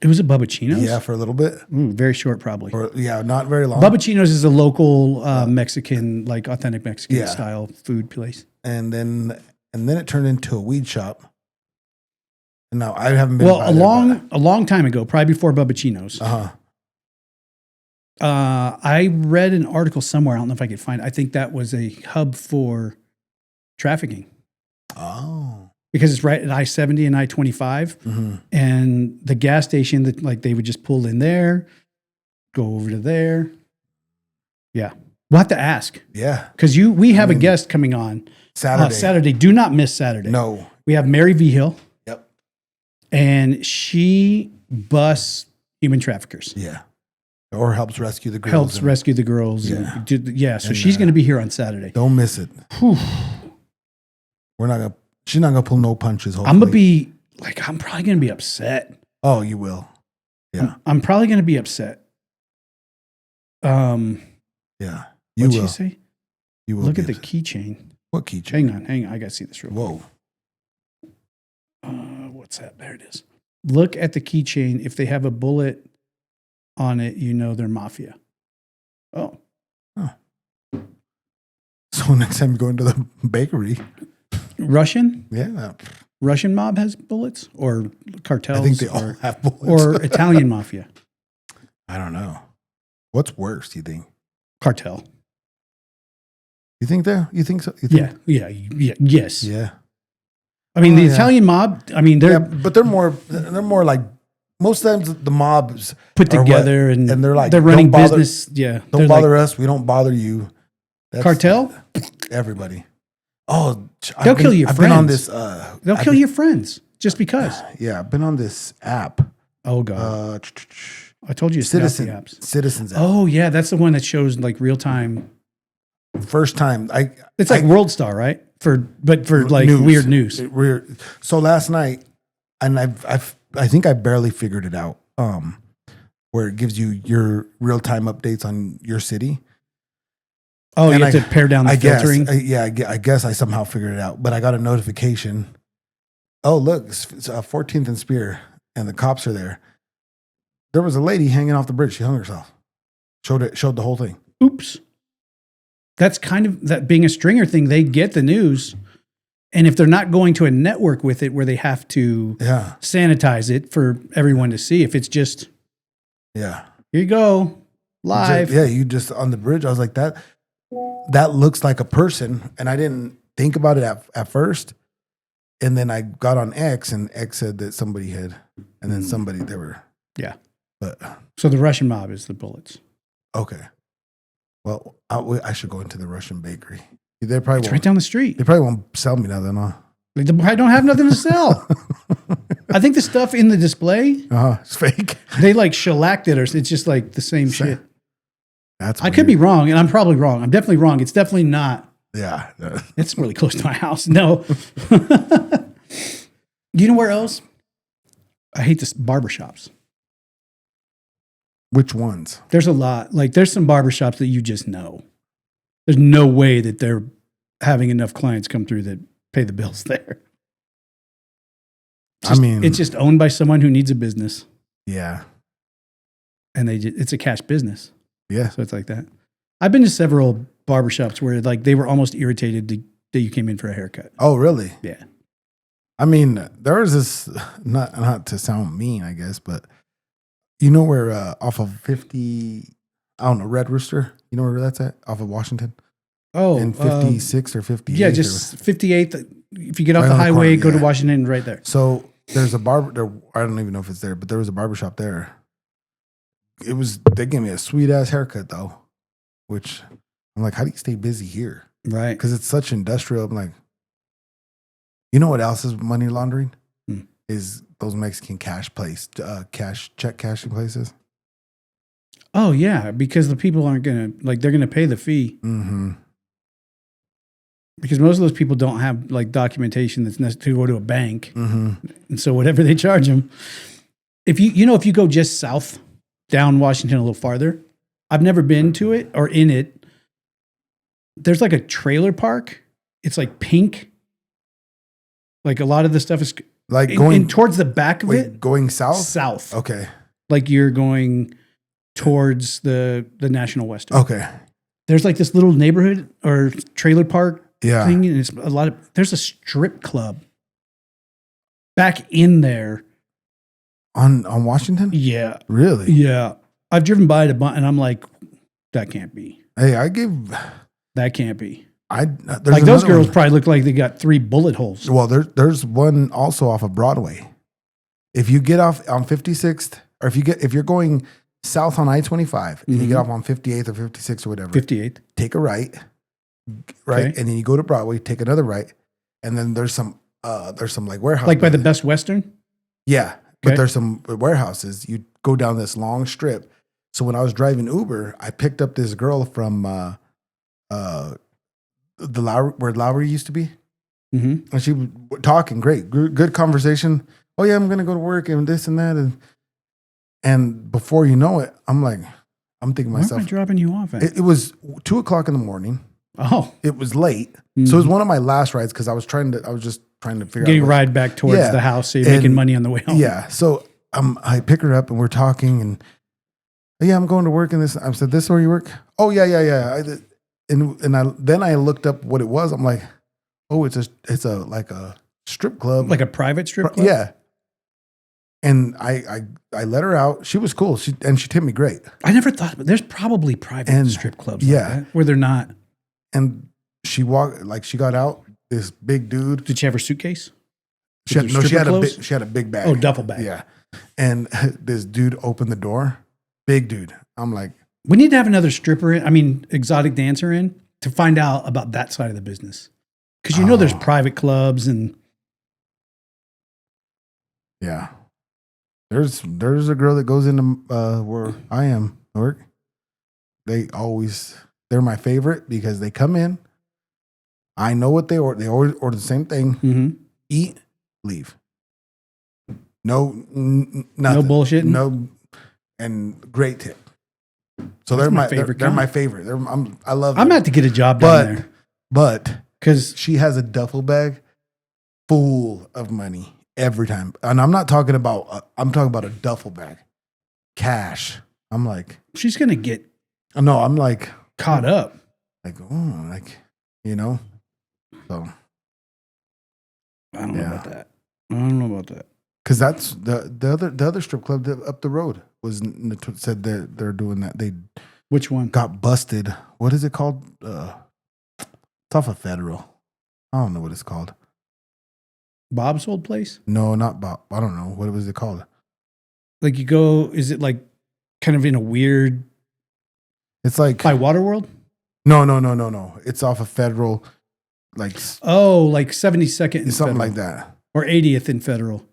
It was a Bubba Chino's? Yeah, for a little bit. Ooh, very short, probably. Or yeah, not very long. Bubba Chino's is a local Mexican, like authentic Mexican style food place. And then it turned into a weed shop. And now I haven't been. Well, a long time ago, probably before Bubba Chino's. I read an article somewhere. I don't know if I could find it. I think that was a hub for trafficking. Oh. Because it's right at I-70 and I-25. And the gas station that like they would just pull in there, go over to there. Yeah. We'll have to ask. Yeah. Because we have a guest coming on Saturday. Saturday. Do not miss Saturday. No. We have Mary Vigil. Yep. And she busts human traffickers. Yeah. Or helps rescue the girls. Helps rescue the girls. Yeah. So she's going to be here on Saturday. Don't miss it. Whew. She's not gonna pull no punches. Hopefully. I'm probably going to be upset. Oh, you will. Yeah. I'm probably going to be upset. Yeah. You What'd will. she say? You will. Look at the keychain. What keychain? Hang on. I got to see this real quick. Whoa. What's that? There it is. Look at the keychain. If they have a bullet on it, they're mafia. Oh. So next time you go into the bakery. Russian? Yeah. Russian mob has bullets or cartels? I think they all have bullets. Or Italian mafia? I don't know. What's worse, do you think? Cartel. You think that? You think so? You think? Yeah. Yes. Yeah. I mean, the yeah. Italian mob, but they're more like, most times the mobs put are together and they're like, they're running don't bother, business. Yeah. Don't bother us. We don't bother you. That's cartel? Everybody. Oh, they'll kill your I've friends. been on this. They'll kill your friends just because. Yeah, I've been on this app. Oh God! I told you it's Citizen not the apps. Citizens app. Oh yeah, that's the one that shows like real time. First time it's like World Star, right? But for like news. weird news. Weird. So last night, and I think I barely figured it out. Where it gives you your real time updates on your city. Oh, you And have to pare down the filtering. I guess I somehow figured it out. But I got a notification. Oh, look, it's 14th and Spear, and the cops are there. There was a lady hanging off the bridge. She hung herself. Showed the whole thing. Oops. That's kind of that being a stringer thing. They get the news. And if they're not going to a network with it where they have to sanitize it for everyone to see, if it's just, yeah, here you go, live. You just on the bridge. I was like, that looks like a person. And I didn't think about it at first. And then I got on X, and X said that somebody had, and then they were. Yeah. But so the Russian mob is the bullets. Okay. Well, I should go into the Russian bakery. They probably It's right down the street. They probably won't sell me nothing, huh? They probably don't have nothing to sell. I think the stuff in the display, it's fake. They like shellacked it, or it's just like the same shit. That's I could be wrong, and I'm probably wrong. I'm definitely wrong. It's definitely not. Yeah. It's really close to my house. No. You know where else? I hate this barbershops. Which ones? There's a lot. Like there's some barbershops that you just know. There's no way that they're having enough clients come through that pay the bills there. It's just owned by someone who needs a business. Yeah. And it's a cash business. Yeah. So it's like that. I've been to several barbershops where like they were almost irritated that you came in for a haircut. Oh, really? Yeah. I mean, there was this, not to sound mean, I guess, but you know where off of 50, I don't know, Red Rooster, you know where that's at? Off of Washington? Oh. In 56 or 58? Yeah, just 58th. If you get off the highway, go to Washington, right there. So there's a barber, I don't even know if it's there, but there was a barbershop there. They gave me a sweet ass haircut though, which I'm like, how do you stay busy here? Right. Because it's such industrial. I'm like, you know what else is money laundering? Is those Mexican check cashing places. Oh yeah, because the people aren't gonna they're gonna pay the fee. Mm-hmm. Because most of those people don't have like documentation that's necessary to go to a bank, mm-hmm. and so whatever they charge them. If you go just south down Washington a little farther, I've never been to it or in it. There's like a trailer park. It's like pink. Like a lot of the stuff is like going towards the back of it. Going south? South. Okay. Like you're going towards the National Western. Okay. There's like this little neighborhood or trailer park thing. And it's there's a strip club back in there. On Washington? Yeah. Really? Yeah. I've driven by it and I'm like, that can't be. Hey, that can't be. Like those girls probably look like they got 3 bullet holes. Well, there's one also off of Broadway. If you get off on 56th, or if you're going south on I-25 and you get off on 58th or 56th or whatever, 58th, take a right, okay. And then you go to Broadway, take another right, and then there's some like warehouse, like by the Best Western. Yeah, but there's some warehouses. You go down this long strip. So when I was driving Uber, I picked up this girl from the Lowry, where Lowry used to be. Mm-hmm. And she was talking great, good conversation. Oh yeah, I'm going to go to work and this and that. And before you know it, I'm thinking to myself, where am I dropping you off at? It was 2:00 in the morning. Oh, it was late. Mm-hmm. So it was one of my last rides. Cause I was just trying to figure getting out. a ride back towards the house. So you're making money on the way home. Yeah. So I pick her up and we're talking and yeah, I'm going to work in this. I said, this is where you work? Oh yeah. Then I looked up what it was. I'm like, oh, it's like a strip club, like a private strip club. Yeah. And I let her out. She was cool. She tipped me great. I never thought, but there's probably private strip clubs. Yeah, like that, where they're not. And she got out. This big dude. Did she have her suitcase? She had a big bag. Oh, duffel bag. Yeah. And this dude opened the door. Big dude. I'm like, we need to have another exotic dancer in to find out about that side of the business. Because there's private clubs and. Yeah. There's a girl that goes into where I am work. They're my favorite because they come in. I know what they order. They always order the same thing. Mm-hmm. Eat, leave. No, nothing. No bullshit. No, and great tip. So That's they're my my favorite they're my kind. favorite. I love I'm them. gonna have to get a job down there But because she has a duffel bag full of money every time. And I'm not talking about I'm talking about a duffel bag. Cash. I'm like, she's gonna get no, I'm like caught up. like, oh, like, you know. So I don't know about that. I don't know about that. because that's the other strip club up the road said they're doing that. They Which one? got busted. What is it called? It's off of Federal. I don't know what it's called. Bob's old place? No, not Bob. I don't know. What was it called? Like you go, is it like kind of in a weird It's like by Waterworld? no. It's off of Federal, like Oh, like 72nd and it's something Federal. like that. Or 80th in Federal.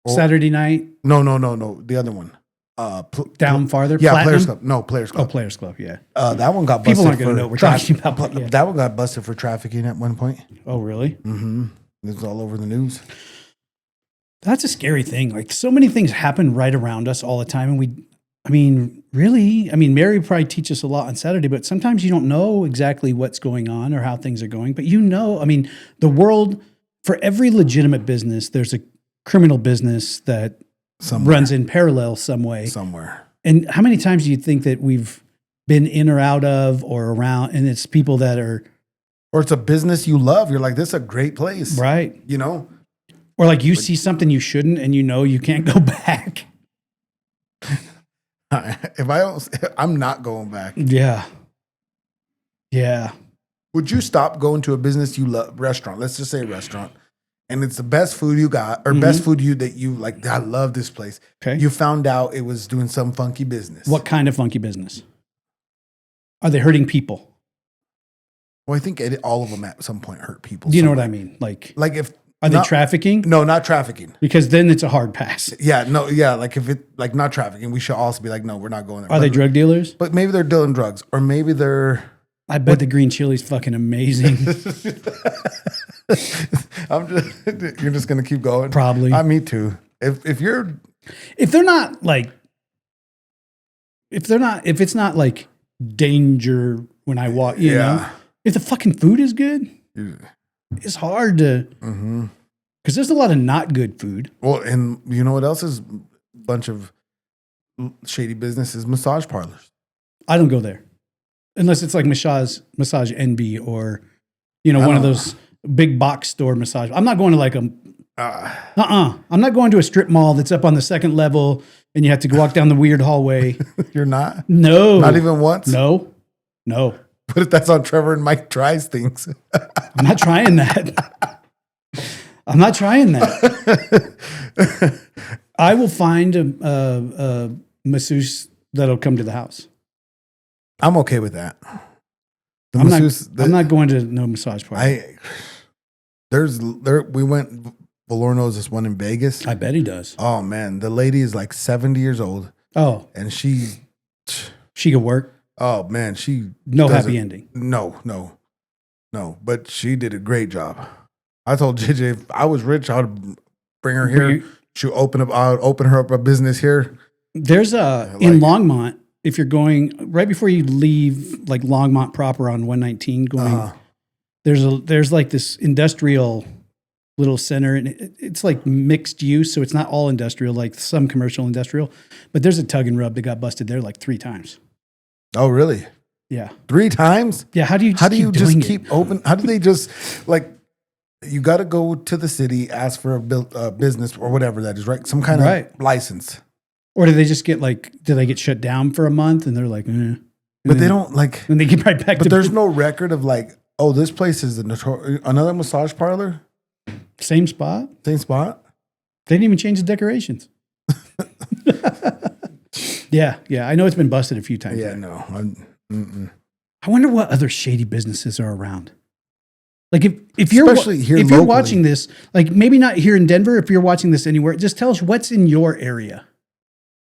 Or- Saturday night, No. The other one. down farther. Yeah, Platinum? Players Club. No, Players Oh, Club. Players Club, yeah. That one got busted. People aren't going to know what we're talking about. But yeah. That one got busted for trafficking at one point. Oh, really? Mm-hmm. It was all over the news. That's a scary thing. Like so many things happen right around us all the time. And Mary probably teaches us a lot on Saturday, but sometimes you don't know exactly what's going on or how things are going. But the world, for every legitimate business, there's a criminal business that runs in parallel some way. Somewhere. And how many times do you think that we've been in or out of or around, and it's people that are Or it's a business you love. You're like, this is a great place. right? You know? Or like you see something you shouldn't, and you know you can't go back. If I don't, I'm not going back. Yeah. Yeah. Would you stop going to a business you love, restaurant? Let's just say a restaurant, and it's the best food you got, or best food that you like. I love this place. Okay. You found out it was doing some funky business. What kind of funky business? Are they hurting people? Well, I think all of them at some point hurt people. Do you know what I mean? Like if are they trafficking? No, not trafficking. Because then it's a hard pass. Yeah, no, yeah. Like if it like not trafficking, we should also be like, no, we're not going there. Are they drug dealers? But maybe they're dealing drugs, or maybe they're. I bet the green chili's fucking amazing. You're just gonna keep going. Probably. Me too. If if it's not like danger when I walk, you know, if the fucking food is good, it's hard to, because there's a lot of not good food. Well, and you know what else is a bunch of shady businesses? Massage parlors. I don't go there unless it's like massage NB or, one of those big box store massage. I'm not going to like I'm not going to a strip mall that's up on the second level and you have to walk down the weird hallway. You're not? No. Not even once? No. But if that's on Trevor and Mike Tries Things. I'm not trying that. I will find a masseuse that'll come to the house. I'm okay with that. I'm not going to no massage party. We went, Valor knows this one in Vegas. I bet he does. Oh man, the lady is like 70 years old. Oh. And she could work. Oh man, no happy ending. No. But she did a great job. I told JJ if I was rich, I would bring her here. I would open her up a business here. There's in Longmont, if you're going right before you leave like Longmont proper on 119 going, there's like this industrial little center, and it's like mixed use, so it's not all industrial, like some commercial industrial, but there's a tug and rub that got busted there like 3 times. Oh, really? Yeah. 3 times? Yeah. How do you just keep open? How do they just like, you got to go to the city, ask for a business or whatever that is, right? Some kind of license. Or do they just get do they get shut down for a month and they're like, but they don't like, and they get right back but there's no record of like, oh, this place is another massage parlor. Same spot. They didn't even change the decorations. Yeah. I know it's been busted a few times. Yeah, no. I wonder what other shady businesses are around. Like if you're watching this, like maybe not here in Denver, if you're watching this anywhere, just tell us what's in your area.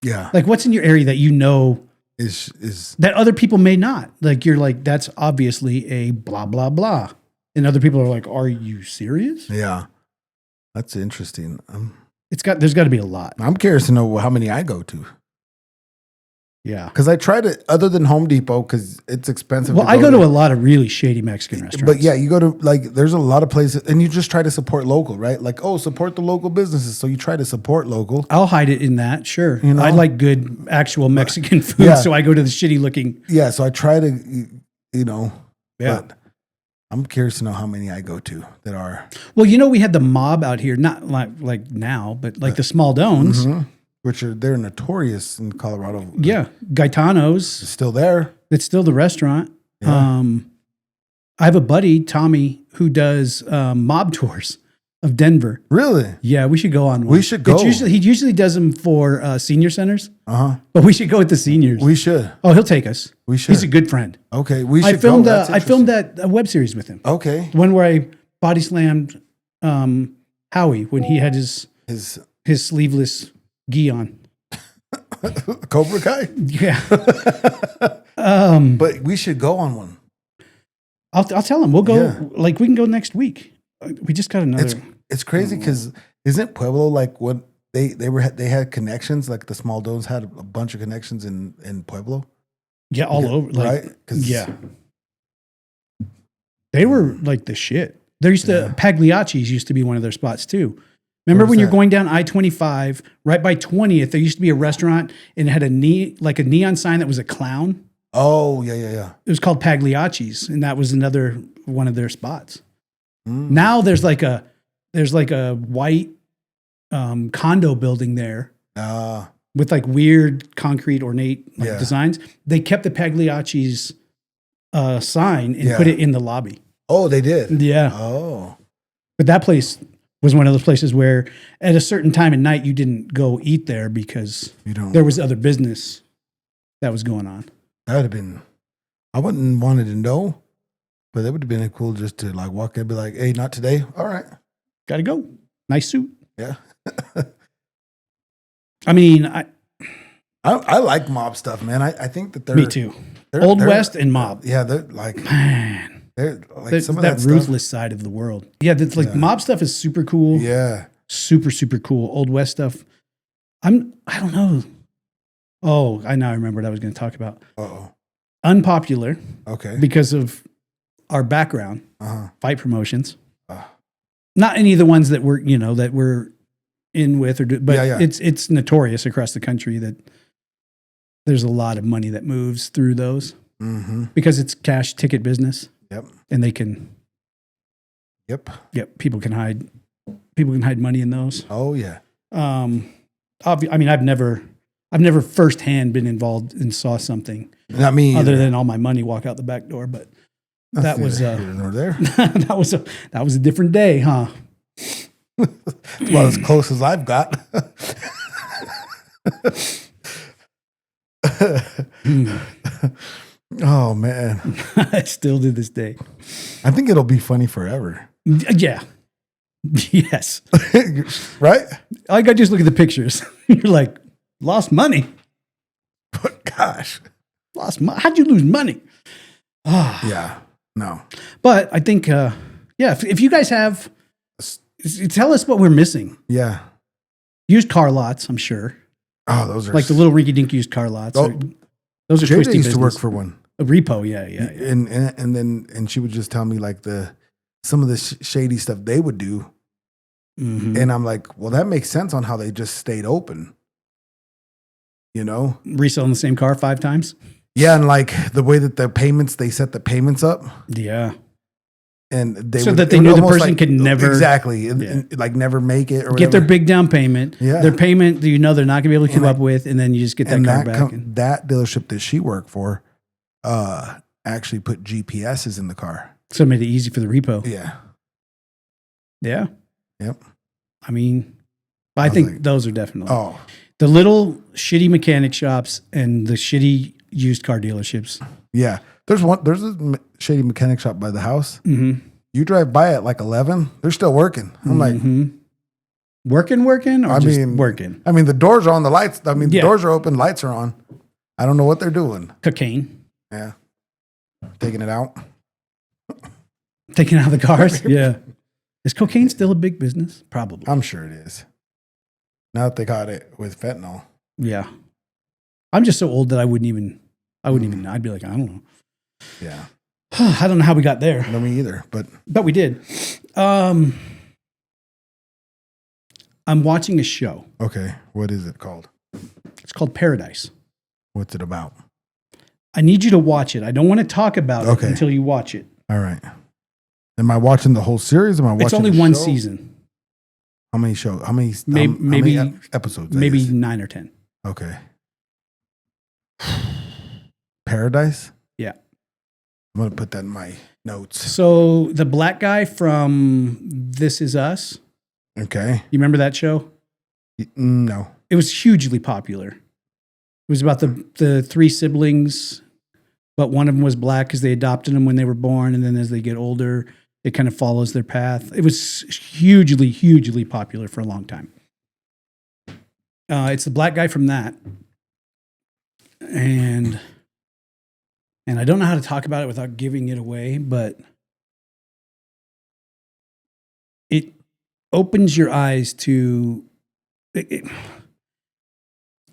Yeah. Like what's in your area that you know is that other people may not. Like you're like, that's obviously a blah, blah, blah. And other people are like, are you serious? Yeah. That's interesting. There's got to be a lot. I'm curious to know how many I go to. Yeah. Because I tried it other than Home Depot because it's expensive. Well, I go to a lot of really shady Mexican restaurants. But yeah, you go to there's a lot of places and you just try to support local, right? Like, oh, support the local businesses. So you try to support local. I'll hide it in that, sure. You know? I like good actual Mexican food, Yeah. so I go to the shitty looking. Yeah, so I try to, Yeah. but I'm curious to know how many I go to that are. Well, we had the mob out here, not like now, but like the Small Dones. Mhm. Which they're notorious in Colorado. Yeah. Gaetano's. It's still there. It's still the restaurant. Yeah. I have a buddy, Tommy, who does mob tours of Denver. Really? Yeah, we should go on one. We should go. He usually does them for senior centers, Uh-huh. but we should go with the seniors. We should. Oh, he'll take us. We should. He's a good friend. Okay, we I should filmed. go. That's I filmed interesting. that web series with him. Okay. The one where I body slammed Howie when he had his sleeveless gi on. Cobra Kai? Yeah. But we should go on one. I'll tell him. We'll go. Yeah. Like we can go next week. We just got another. It's crazy because isn't Pueblo like what they had connections, like the Small Dones had a bunch of connections in Pueblo? Yeah, all over. Like, right? 'Cause- yeah. They were like the shit. There used to Pagliacci's used to be one of their spots too. Remember Where's when you're that? going down I-25, right by 20th, there used to be a restaurant and it had a neon sign that was a clown. Oh, yeah. It was called Pagliacci's, and that was another one of their spots. Mm. Now there's like a white condo building there with like weird concrete ornate Yeah. designs. They kept the Pagliacci's sign and Yeah. put it in the lobby. Oh, they did? Yeah. Oh. But that place was one of those places where at a certain time at night you didn't go eat there because You don't. there was other business that was going on. That would have been, I wouldn't wanted to know, but that would have been cool just to like walk in and be like, hey, not today. All right. Got to go. Nice suit. Yeah. I mean, I like mob stuff, man. I think that they're me too. they're- Old they're- West and mob. Yeah, they're like Man, some of that that stuff. ruthless side of the world. Yeah, that's like Yeah. mob stuff is super cool. Yeah. Super, super cool. Old West stuff. I don't know. Oh, I now remember what I was going to talk about. Uh-oh. Unpopular Okay. because of our background, Uh-huh. fight promotions. Ah. Not any of the ones that we're in with but Yeah. it's notorious across the country that there's a lot of money that moves through those Mm-hmm. because it's cash ticket business Yep. and they can Yep. people can hide money in those. Oh yeah. I mean, I've never firsthand been involved and saw something Not me other either. than all my money walk out the back door, but that was neither here nor there. that was a different day, huh? Well, as close as I've got. Oh man. Still to this day. I think it'll be funny forever. Yeah. Yes. Right? Like I just look at the pictures. You're like, lost money. But gosh. How'd you lose money? Yeah. No. But I think, if you guys have, tell us what we're missing. Yeah. Used car lots, I'm sure. Oh, those are Like the little rinky-dink used car lots. Oh, Those are Shady twisty used to work business. for one. A repo, yeah. And she would just tell me like some of the shady stuff they would do. Mhm. And I'm like, well, that makes sense on how they just stayed open. You know? Reselling the same car 5 times. Yeah, and like the way that they set the payments up. Yeah. And they So would, that they it would knew the almost person could never- exactly Yeah. and, like never make it or Get their whatever. big down payment. Yeah. Their payment, they're not going to be able to keep And up with, and then you just get that and car back. that dealership that she worked for actually put GPSs in the car. So it made it easy for the repo. Yeah. Yeah. Yep. I mean, I was think like, those are definitely Oh, the little shitty mechanic shops and the shitty used car dealerships. yeah. There's a shady mechanic shop by the house. Mm-hmm. You drive by at like 11, they're still working. I'm like, working, or I just mean, working? I mean, the doors are on, the lights. I mean, the Yeah. doors are open, lights are on. I don't know what they're doing. Cocaine. Yeah. Taking it out. Taking out the cars? Yeah. Is cocaine still a big business? Probably. I'm sure it is. Now that they got it with fentanyl. Yeah. I'm just so old that I wouldn't even know. I'd be like, I don't know. Yeah. I don't know how we got there. No, me either. But we did. I'm watching a show. okay, what is it called? It's called Paradise. What's it about? I need you to watch it. I don't want to talk about it until you watch it. All right. Am I watching the whole series? Am I watching? It's only one season. How many shows? How many? Maybe how many episodes? Maybe 9 or 10. Okay. Paradise. Yeah. I'm gonna put that in my notes. So the black guy from This Is Us. Okay. You remember that show? No. It was hugely popular. It was about the 3 siblings, but one of them was black because they adopted them when they were born, and then as they get older, it kind of follows their path. It was hugely, hugely popular for a long time. It's the black guy from that, and I don't know how to talk about it without giving it away, but it opens your eyes to.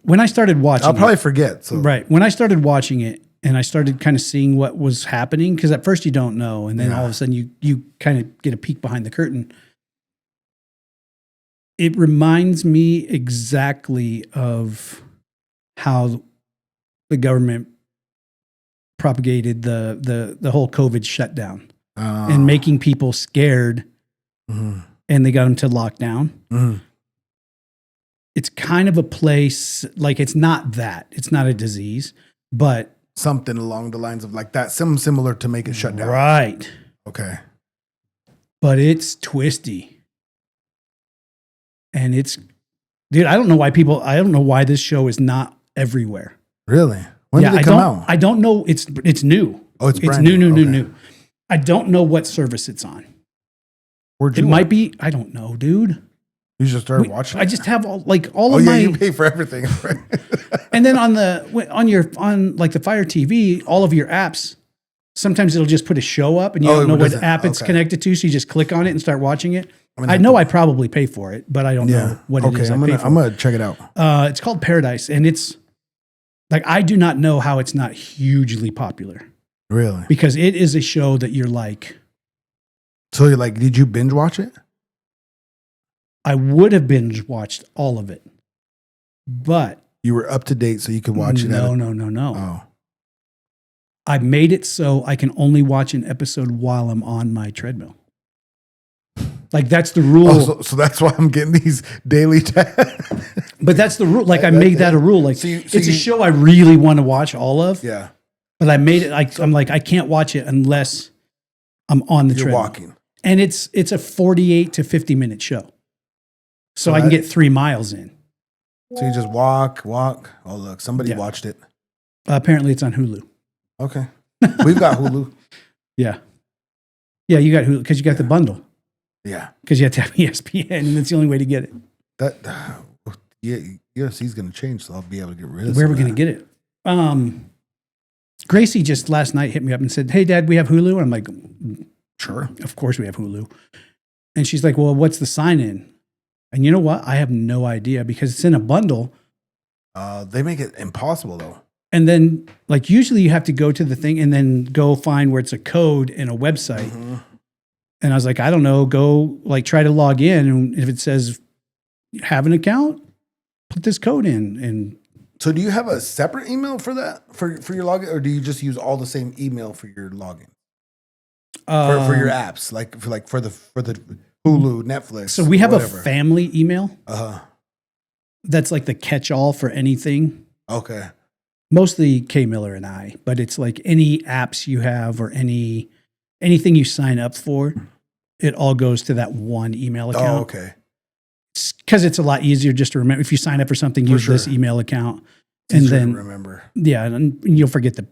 When I started watching, I'll probably forget. So. Right. When I started watching it and I started kind of seeing what was happening, because at first you don't know, and then all of a sudden you kind of get a peek behind the curtain. It reminds me exactly of how the government propagated the whole COVID shutdown and making people scared, and they got them to lock down. Mm-hmm. It's kind of a place, like it's not a disease, but something along the lines of like that, similar to make it shut down. Right. Okay. But it's twisty. And dude, I don't know why this show is not everywhere. Really? When did it come out? I don't know. It's new. Oh, it's brand new. I don't know what service it's on. It might be, I don't know, dude. You just started watching. I just have all of my. You pay for everything, right? And then on like the Fire TV, all of your apps, sometimes it'll just put a show up, and you don't know what app it's connected to, so you just click on it and start watching it. I know I probably pay for it, but I don't know what it is. I'm gonna check it out. It's called Paradise, and it's like I do not know how it's not hugely popular. Really? Because it is a show that you're like. So you're like, did you binge watch it? I would have binge watched all of it, but you were up to date, so you could watch it. No. Oh, I made it so I can only watch an episode while I'm on my treadmill. Like that's the rule. Oh, so that's why I'm getting these daily tabs. But that's the rule. Like I made that a rule. Like it's a show I really want to watch all of. Yeah. But I made it. I'm like I can't watch it unless I'm on the treadmill. Walking. And it's a 48 to 50 minute show. So I can get 3 miles in. So you just walk. Oh, look, somebody watched it. Apparently it's on Hulu. Okay. We've got Hulu. Yeah. Yeah, you got Hulu because you got the bundle. Yeah. Because you have to have ESPN, and that's the only way to get it. UFC's going to change, so I'll be able to get rid of it. Where are we going to get it? Gracie just last night hit me up and said, "Hey, Dad, we have Hulu." And I'm like, "Sure, of course we have Hulu." And she's like, "Well, what's the sign-in?" And you know what? I have no idea because it's in a bundle. They make it impossible, though. And then, like, usually you have to go to the thing and then go find where it's a code in a website. Mm-hmm. And I was like, I don't know, go, like, try to log in. And if it says have an account, put this code in. And so do you have a separate email for that, for your login? Or do you just use all the same email for your login? For your apps, like for the Hulu, Netflix. So we have a family email. Uh-huh. That's like the catch-all for anything. Okay. Mostly Kay Miller and I, but it's like any apps you have or anything you sign up for, it all goes to that one email account. Oh, okay. Because it's a lot easier just to remember. If you sign up for something, use this email account. It's easier to remember. Yeah, and you'll forget the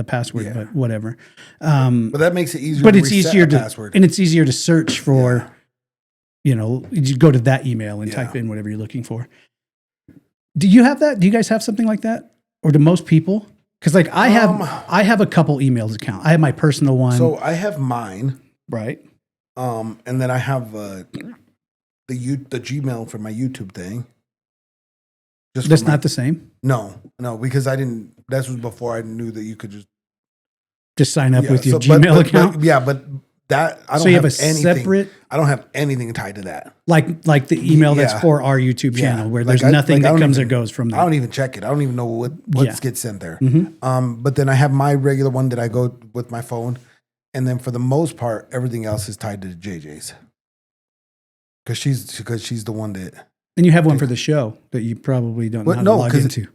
password, but whatever. But that makes it easier. But to it's easier to password, and it's easier to search for. You know, you go to that email and type in whatever you're looking for. Do you have that? Do you guys have something like that, or do most people? Because like I have a couple emails account. I have my personal one. So I have mine, right? And then I have the Gmail for my YouTube thing. That's not the same. No, because I didn't. That was before I knew that you could just sign up with your so, Gmail account. But that I don't. So you have have a anything, separate. I don't have anything tied to that. Like the email that's for our YouTube channel, where there's nothing that comes or goes from that. I don't even check it. I don't even know what gets sent there. Mm-hmm. But then I have my regular one that I go with my phone, and then for the most part, everything else is tied to JJ's. Because she's the one that. And you have one for the show that you probably don't know how to log into.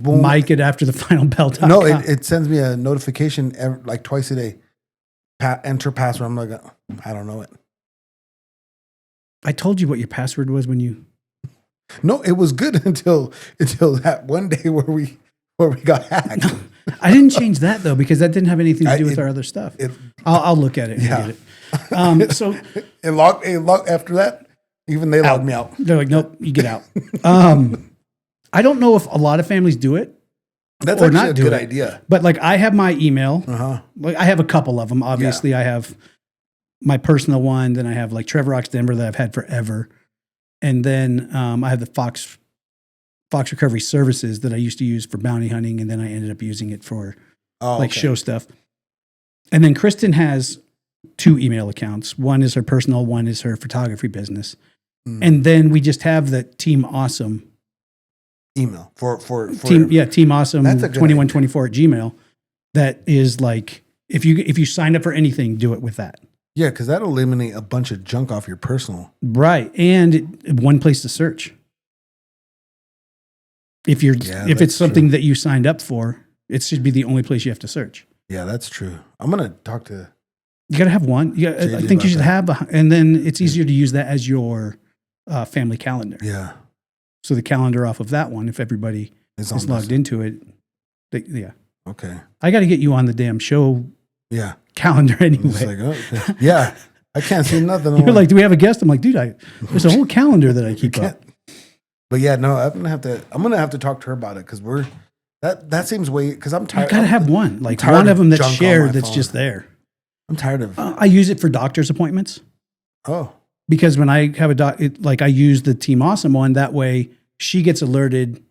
Mike it after the final bell. No, it sends me a notification like twice a day. Enter password. I'm like, I don't know it. I told you what your password was when you. No, it was good until that one day where we got hacked. No, I didn't change that though because that didn't have anything to do with our other stuff. I'll look at it. And get it. So it logged after that. Even they logged me out. They're like, nope, you get out. I don't know if a lot of families do it. That's actually a good idea. But like, I have my email. Like, I have a couple of them. Obviously, I have my personal one. Then I have like Trevor Rocks Denver that I've had forever, and then I have the Fox Recovery Services that I used to use for bounty hunting, and then I ended up using it for show stuff. And then Kristen has 2 email accounts. One is her personal. One is her photography business. And then we just have the Team Awesome email for Team Awesome 2124 at Gmail. That is like if you sign up for anything, do it with that. Yeah, because that'll eliminate a bunch of junk off your personal. Right, and one place to search. If it's something that you signed up for, it should be the only place you have to search. Yeah, that's true. I'm gonna talk to. You gotta have one. I think you should have, and then it's easier to use that as your family calendar. Yeah. So the calendar off of that one, if everybody is logged into it, yeah. Okay. I got to get you on the damn show. Yeah. Calendar anyway. Like, okay. Yeah. I can't see nothing. You're like, do we have a guest? I'm like, dude, there's a whole calendar that I keep up. But yeah, no, I'm gonna have to talk to her about it because that seems way because I'm tired. You gotta have one, like one of them that's shared that's just there. I'm tired of. I use it for doctor's appointments. Oh. Because when I have I use the Team Awesome one, that way she gets alerted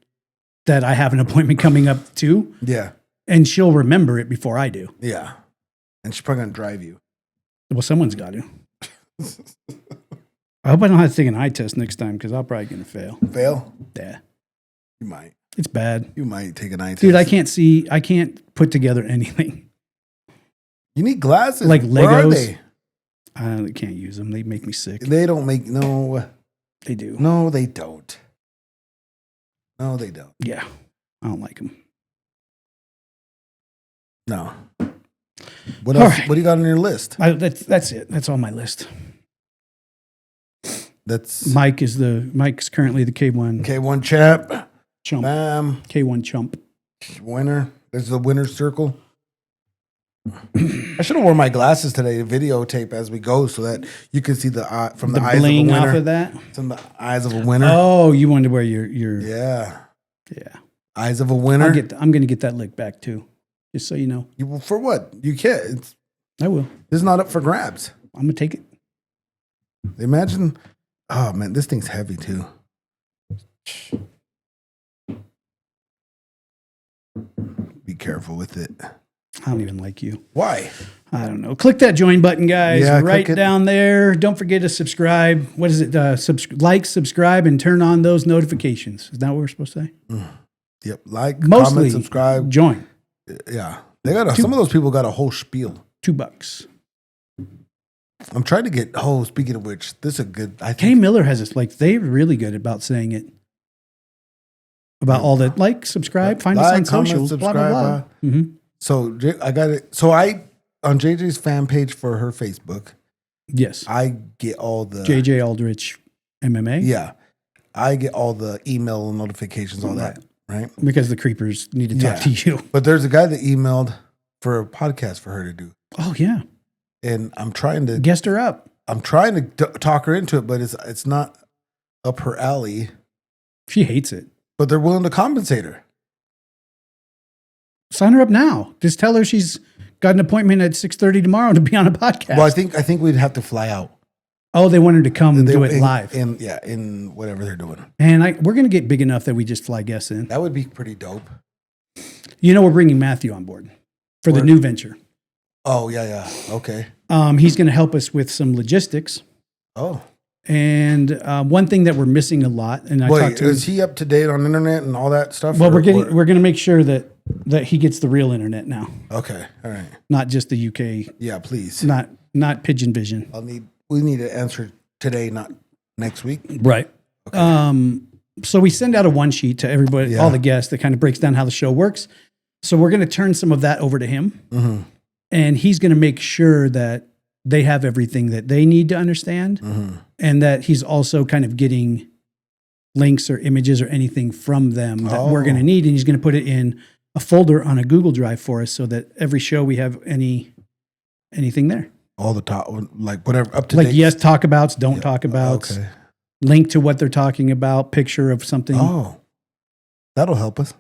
that I have an appointment coming up too. Yeah. And she'll remember it before I do. Yeah. And she's probably going to drive you. Well, someone's got to. I hope I don't have to take an eye test next time because I'll probably going to fail. Fail? Yeah. You might. It's bad. You might take an eye test. Dude, I can't put together anything. You need glasses. Like Legos. Where are they? I can't use them. They make me sick. They don't make, no. They do. No, they don't. No, they don't. Yeah. I don't like them. No. What else? Right. What do you got on your list? That's it. That's on my list. Mike's currently the K1. K1 champ. Chump. K1 chump. Winner. There's the winner's circle. I should have worn my glasses today to videotape as we go so that you can see the eyes of a winner. Off of that? From the eyes of a winner. Oh, you wonder where your Yeah. Yeah. Eyes of a winner. I'm going to get that lick back too. Just so you know. For what? You can't. I will. It's not up for grabs. I'm going to take it. Imagine. Oh, man. This thing's heavy too. Be careful with it. I don't even like you. Why? I don't know. Click that join button, guys. Yeah, right down there. Don't forget to subscribe. What is it? Subscribe, and turn on those notifications. Is that what we're supposed to say? Yep. Like, mostly comment, subscribe. Join. Yeah. They got some of those people got a whole spiel. $2. I'm trying to get. Oh, speaking of which, this is a good. I think Kay Miller has this. Like, they're really good about saying it. About all the subscribe, find us on socials, blah, blah, blah. Mm-hmm. So I got it. So on JJ's fan page for her Facebook. Yes. I get all the JJ Aldrich MMA. Yeah. I get all the email notifications, all that. Right. Because the creepers need to talk to you. But there's a guy that emailed for a podcast for her to do. Oh yeah. And I'm trying to guest her up. I'm trying to talk her into it, but it's not up her alley. She hates it. But they're willing to compensate her. Sign her up now. Just tell her she's got an appointment at 6:30 tomorrow to be on a podcast. Well, I think we'd have to fly out. Oh, they wanted to come do it live. In whatever they're doing. And we're going to get big enough that we just fly guests in. That would be pretty dope. We're bringing Matthew on board for the new venture. Oh, yeah. Okay. He's going to help us with some logistics. Oh. And one thing that we're missing a lot, and I talked to him. Is he up to date on internet and all that stuff? Well, we're going to make sure that he gets the real internet now. Okay, all right. Not just the UK. Yeah, please. Not Pigeon Vision. We need to answer today, not next week. Right. Okay. So we send out a one sheet to everybody, all the guests, that kind of breaks down how the show works. So we're going to turn some of that over to him, and he's going to make sure that they have everything that they need to understand, and that he's also kind of getting links or images or anything from them that we're going to need. And he's going to put it in a folder on a Google Drive for us so that every show we have anything there. All the top, like whatever, up to date. Like yes, talk abouts, don't talk abouts. Okay. Link to what they're talking about, picture of something. Oh, that'll help us.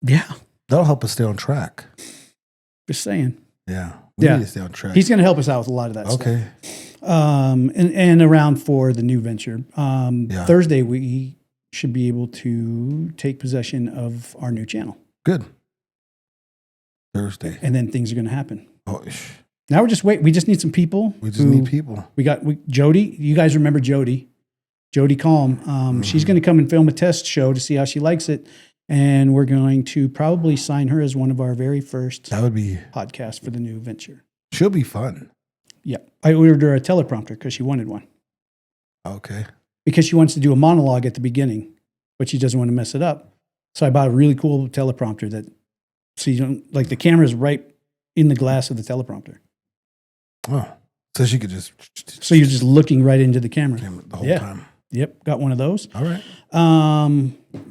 Yeah. That'll help us stay on track. Just saying. Yeah. We need to stay on track. He's going to help us out with a lot of that stuff. Okay. And around for the new venture. Thursday, we should be able to take possession of our new channel. Good. Thursday. And then things are going to happen. Oh, now we're just waiting. We just need some people. We just need people. We got Jody. You guys remember Jody? Jody Calm. She's going to come and film a test show to see how she likes it. And we're going to probably sign her as one of our very first podcasts for the new venture. She'll be fun. Yeah. I ordered her a teleprompter because she wanted one. Okay. Because she wants to do a monologue at the beginning, but she doesn't want to mess it up. So I bought a really cool teleprompter that, so you don't, like the camera's right in the glass of the teleprompter. Oh, so she could just. So you're just looking right into the camera The whole time. Yep. Got one of those. All right.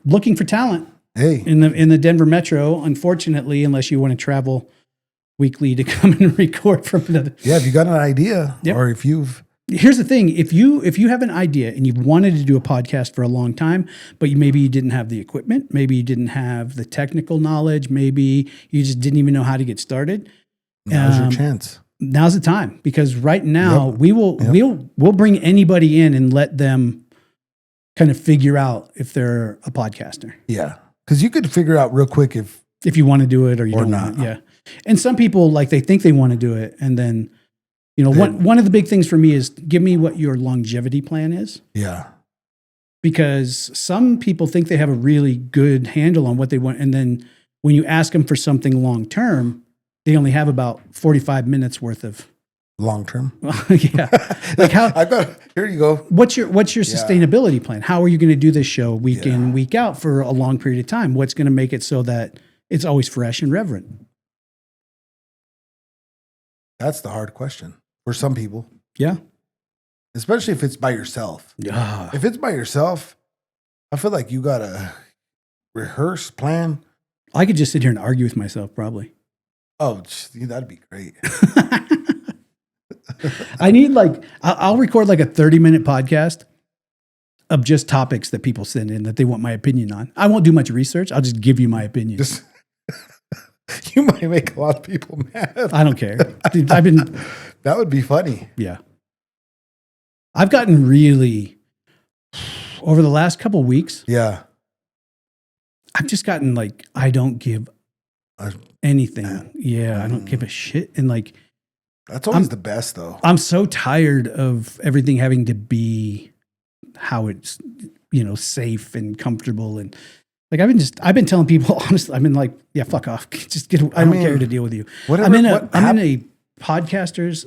Looking for talent. Hey. In the Denver metro, unfortunately, unless you want to travel weekly to come and record from another. Yeah, if you got an idea, or if you've. Here's the thing: if you have an idea and you've wanted to do a podcast for a long time, but maybe you didn't have the equipment, maybe you didn't have the technical knowledge, maybe you just didn't even know how to get started. Now's your chance. Now's the time, because right now we'll bring anybody in and let them kind of figure out if they're a podcaster. Yeah. Because you could figure out real quick if you want to do it or you don't not. Yeah. And some people, like, they think they want to do it. And then, one of the big things for me is give me what your longevity plan is. Yeah. Because some people think they have a really good handle on what they want. And then when you ask them for something long-term, they only have about 45 minutes worth of long-term. Yeah. Like here you go. What's your sustainability plan? How are you going to do this show week in, week out for a long period of time? What's going to make it so that it's always fresh and reverent? That's the hard question for some people. Yeah. Especially if it's by yourself. Yeah. If it's by yourself, I feel like you got to rehearse, plan. I could just sit here and argue with myself, probably. Oh, that'd be great. I need I'll record like a 30-minute podcast of just topics that people send in that they want my opinion on. I won't do much research. I'll just give you my opinion. You might make a lot of people mad. I don't care. Dude, that would be funny. Yeah. I've gotten really, over the last couple of weeks. Yeah. I've just gotten I don't give anything. I don't give a shit. And that's always the best, though. I'm so tired of everything having to be how it's, safe and comfortable. And I've been telling people, honestly, I've been yeah, fuck off. Just get, I don't care to deal with you. I'm in a podcasters,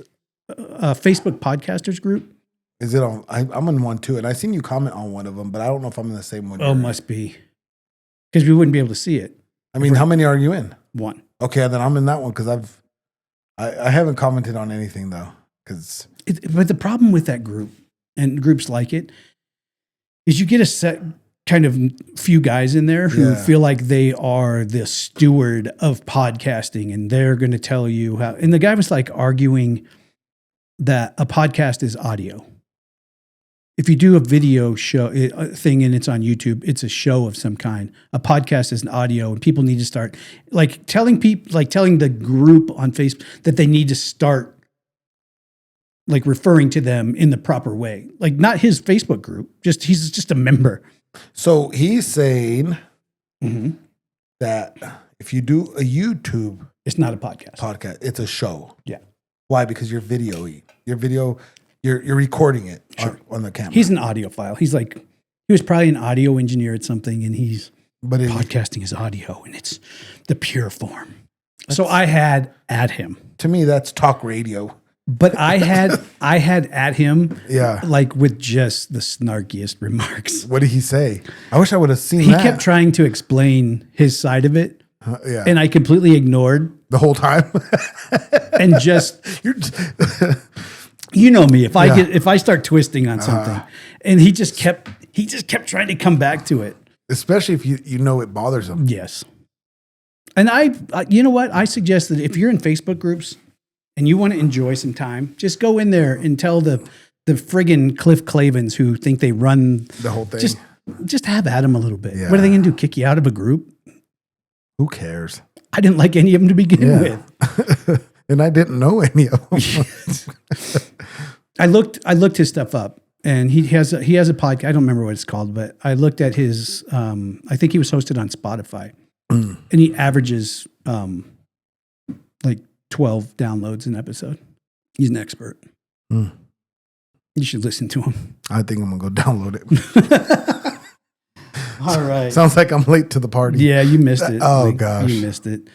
Facebook podcasters group. Is it on? I'm in one too. And I seen you comment on one of them, but I don't know if I'm in the same one. Oh, must be. Because we wouldn't be able to see it. I mean, how many are you in? One. Okay, then I'm in that one because I haven't commented on anything though. But the problem with that group and groups like it is you get a set kind of few guys in there who feel like they are the steward of podcasting and they're going to tell you how. And the guy was arguing that a podcast is audio. If you do a video show thing and it's on YouTube, it's a show of some kind. A podcast is an audio, and people need to start telling people, telling the group on Facebook that they need to start like referring to them in the proper way. Like not his Facebook group, he's just a member. So he's saying Mm-hmm. that if you do a YouTube It's not a podcast. it's a show. Yeah. Why? Because you're you're recording it on the camera. He's an audiophile. He was probably an audio engineer at something, and podcasting is audio, and it's the pure form. So I had at him. To me, that's talk radio. But I had at him, Yeah. like with just the snarkiest remarks. What did he say? I wish I would have seen He that. kept trying to explain his side of it, Yeah. and I completely ignored The whole time. and just You're you know me. If I start twisting on something, and he just kept trying to come back to it. especially if you know it bothers him. Yes. And I you know what? I suggest that if you're in Facebook groups and you want to enjoy some time, just go in there and tell the friggin' Cliff Clavins who think they run The whole thing. Just have at them a little bit. Yeah. What are they going to do? Kick you out of a group? Who cares? I didn't like any of them to begin with. And I didn't know any of them. I looked his stuff up, and he has a podcast. I don't remember what it's called, but I looked at his. I think he was hosted on Spotify, and he averages like 12 downloads an episode. He's an expert. Mm. You should listen to him. I think I'm gonna go download it. All right. Sounds like I'm late to the party. Yeah, you missed it. Oh, gosh. You missed it.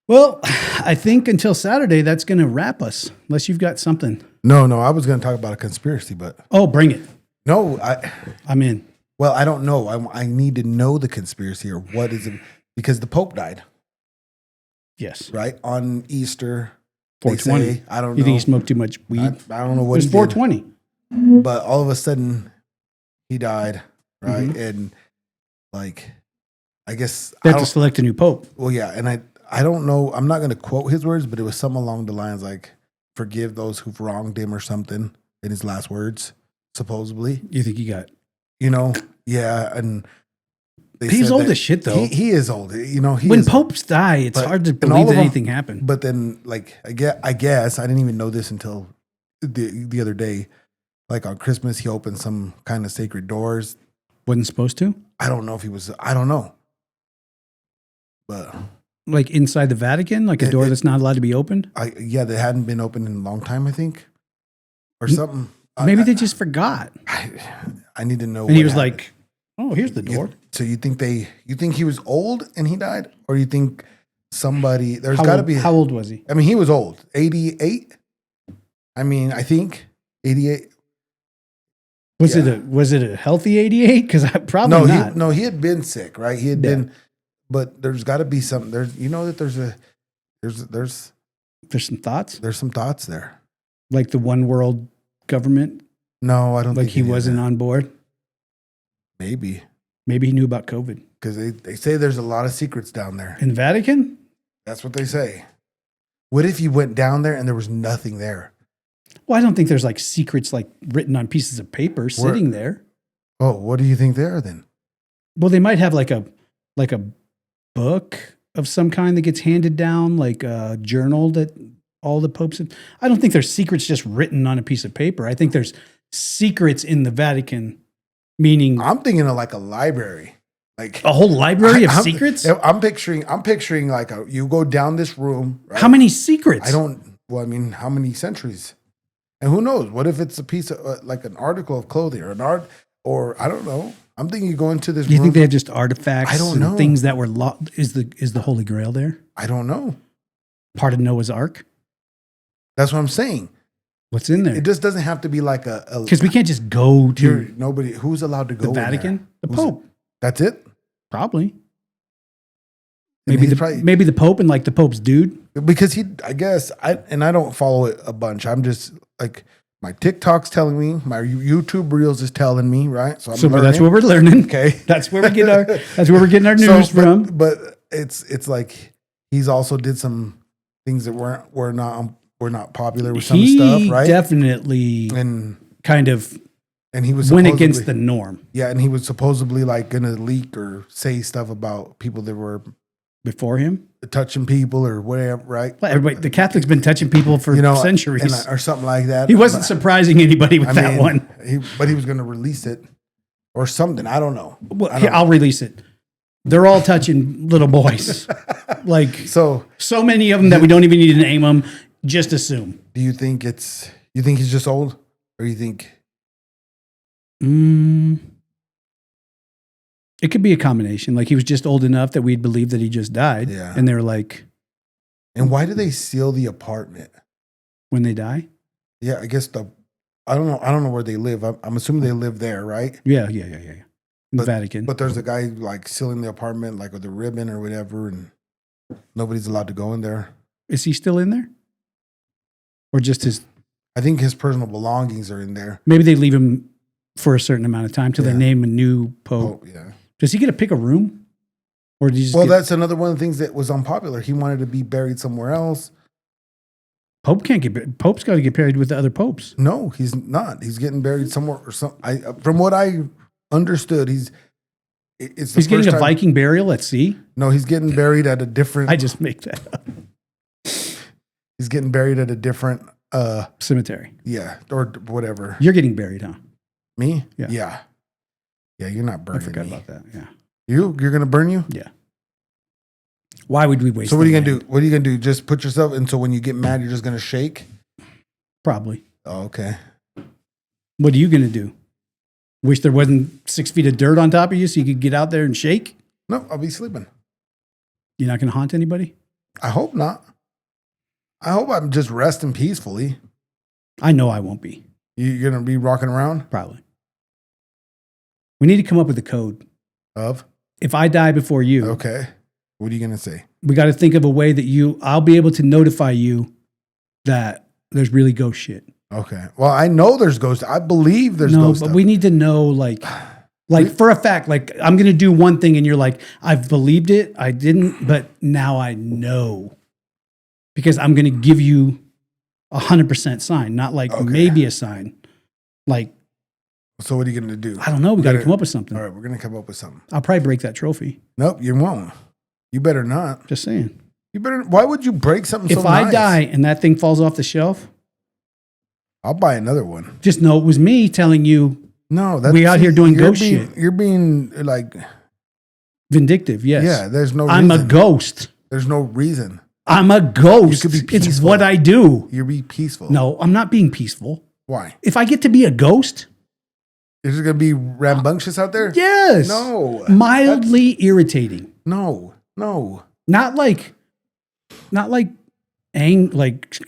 Well, I think until Saturday, that's going to wrap us, unless you've got something. No, I was gonna talk about a conspiracy, but Oh, bring it. no, I'm in. well, I don't know. I need to know the conspiracy or what is it, because the Pope died, Yes. right? On Easter. they 420. say. I don't know. You think he smoked too much weed? I don't know It what was he did. 420. But all of a sudden he died, right? Mm-hmm. And like, I guess They I have to don't, select a new pope. well, yeah, and I don't know. I'm not going to quote his words, but it was something along the lines like, "Forgive those who've wronged him" or something in his last words, supposedly. You think he got? You know, yeah, and they He's said old that- as shit, though. He is old. You know, he When is, popes die, it's but- hard to and believe all that of them- anything happened. But then, like, I guess I didn't even know this until the other day. Like on Christmas, he opened some kind of sacred doors. Wasn't supposed to. I don't know if he was. I don't know. But Like inside the Vatican, like a door that's not allowed to be opened. yeah, they hadn't been open in a long time, I think, or something. Maybe they just forgot. I need to know. And he what was happened. like, "Oh, here's the door." So you think he was old and he died, or you think somebody? There's How got to old- be. How old was he? I mean, he was old, 88. I mean, I think 88. Was Yeah. it a healthy 88? Because probably not. He had been sick, right? He had Yeah. been, but there's got to be something. There's There's some thoughts, some thoughts there. like the one world government, No, I don't like think he any of wasn't that. on board. Maybe Maybe he knew about COVID because they say there's a lot of secrets down there. in the Vatican. That's what they say. What if you went down there and there was nothing there? Well, I don't think there's like secrets like written on pieces of paper sitting there. Oh, what do you think there then? Well, they might have like a book of some kind that gets handed down, like a journal that all the popes have. I don't think there's secrets just written on a piece of paper. I think there's secrets in the Vatican, meaning I'm thinking of like a library, like a whole library of I'm- secrets. I'm picturing like you go down this room. Right? How many secrets? Well, I mean, how many centuries? And who knows? What if it's a piece of like an article of clothing or an art, or I don't know. I'm thinking you go into this Do you room. think they have just artifacts? I don't and know. Things that were is the Holy Grail there? I don't know. Part of Noah's Ark? That's what I'm saying. What's in there? It just doesn't have to be like a Because we can't just go to nobody who's allowed to go the in there? Vatican. The Who's- Pope, That's it. probably. And Maybe he's maybe the Pope and like the Pope's dude. because I guess I don't follow it a bunch. I'm just like my TikTok's telling me, my YouTube Reels is telling me, right? So I'm So learning. that's where we're learning. Okay. That's where we get our news from. But it's like he's also did some things that were not popular with some He stuff, right? definitely And kind of he was went supposedly- against the norm. yeah, and he was supposedly like gonna leak or say stuff about people that were before him. touching people or whatever, right? Well, everybody, the Catholic's been touching people for centuries, or something like that. He wasn't surprising anybody with that one. But he was going to release it or something. I don't know. Well, I'll release it. They're all touching little boys. Like so many of them that we don't even need to name them. Just assume. Do you think he's just old, or you think? It could be a combination. Like he was just old enough that we'd believe that he just died. Yeah. And they were like, and why do they seal the apartment when they die? Yeah, I guess I don't know where they live. I'm assuming they live there, right? Yeah. In the Vatican. But there's a guy like sealing the apartment like with a ribbon or whatever, and nobody's allowed to go in there. Is he still in there? Or just his? I think his personal belongings are in there. Maybe they leave him for a certain amount of time till they name a new pope. Oh, yeah. Does he get to pick a room? Or does he just that's another one of the things that was unpopular. He wanted to be buried somewhere else. Pope's got to get buried with the other popes. No, he's not. He's getting buried somewhere or something. From what I understood, he's getting a Viking burial at sea? No, he's getting buried at a different. I just make that up. He's getting buried at a different cemetery. Yeah, or whatever. You're getting buried, huh? Me? Yeah. Yeah, you're not burning. I forgot me. about that. Yeah. You're gonna burn you? Yeah. Why would we waste? So what are you gonna do? What are you gonna do? Just put yourself and so when you get mad, you're just gonna shake? Probably. Oh, okay. What are you gonna do? Wish there wasn't 6 feet of dirt on top of you so you could get out there and shake? No, I'll be sleeping. You're not gonna haunt anybody? I hope not. I hope I'm just resting peacefully. I know I won't be. You're gonna be rocking around? Probably. We need to come up with a code. Of? If I die before you. Okay. What are you gonna say? We got to think of a way that I'll be able to notify you that there's really ghost shit. Okay. Well, I know there's ghost. I believe there's ghost. No, but we need to know like for a fact, like I'm going to do one thing and you're like, I've believed it. I didn't, but now I know because I'm going to give you 100% sign, not like maybe a sign. Like, so what are you going to do? I don't know. We got to come up with something. All right. We're going to come up with something. I'll probably break that trophy. Nope. You won't. You better not. Just saying. You better. Why would you break something if I die and that thing falls off the shelf, I'll buy another one. Just know it was me telling you. No, we out here doing ghost shit. You're being like vindictive. Yes. Yeah. There's no. I'm a ghost. There's no reason. I'm a ghost. You could be peaceful. It's what I do. You're be peaceful. No, I'm not being peaceful. Why? If I get to be a ghost, you're just gonna be rambunctious out there. Yes. No. Mildly irritating. No. Not like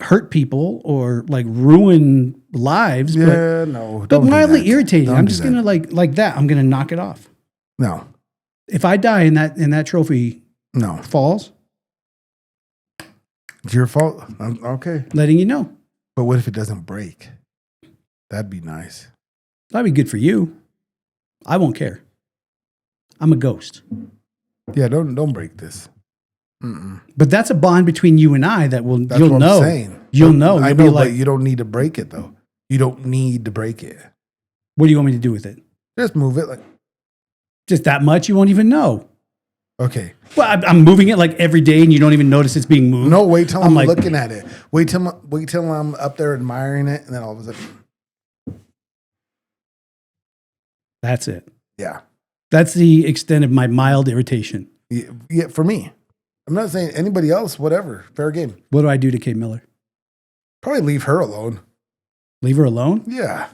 hurt people or like ruin lives. Yeah, no. But mildly irritating. I'm just gonna like that. I'm gonna knock it off. No. If I die and that trophy falls. It's your fault. Okay. Letting you know. But what if it doesn't break? That'd be nice. That'd be good for you. I won't care. I'm a ghost. Yeah, don't break this. But that's a bond between you and I that you'll know. I'm saying. You'll know. I know, but you don't need to break it though. You don't need to break it. What do you want me to do with it? Just move it like. Just that much? You won't even know. Okay. Well, I'm moving it like every day, and you don't even notice it's being moved. No, wait till I'm looking at it. Wait till I'm up there admiring it, and then all of a sudden. That's it. Yeah. That's the extent of my mild irritation. Yeah, for me. I'm not saying anybody else, whatever. Fair game. What do I do to Kate Miller? Probably leave her alone. Leave her alone? Yeah.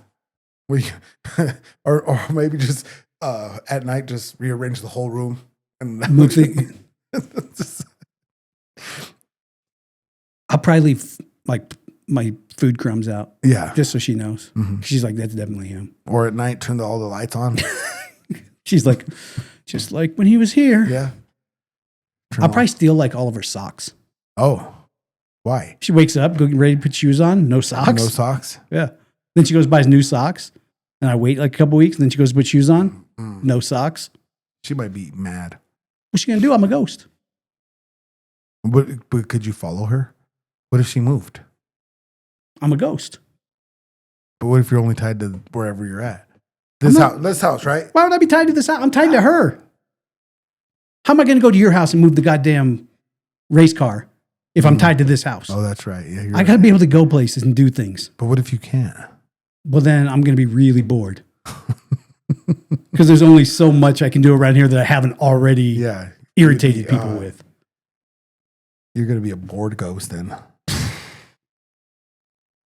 Or maybe just at night, just rearrange the whole room. And I'll probably leave like my food crumbs out. Yeah. Just so she knows. Mm-hmm. She's like, that's definitely him. Or at night, turn all the lights on. She's like, just like when he was here. Yeah. I'll probably steal like all of her socks. Oh. Why? She wakes up, go get ready to put shoes on, no socks. No socks? Yeah. Then she goes buys new socks. And I wait like a couple weeks, and then she goes to put shoes on. No socks. She might be mad. What's she gonna do? I'm a ghost. But could you follow her? What if she moved? I'm a ghost. But what if you're only tied to wherever you're at? This house, right? Why would I be tied to this house? I'm tied to her. How am I going to go to your house and move the goddamn race car if I'm tied to this house? Oh, that's right. Yeah, I got to be able to go places and do things. But what if you can't? Well, then I'm going to be really bored. Because there's only so much I can do around here that I haven't already irritated people with. You're going to be a bored ghost then.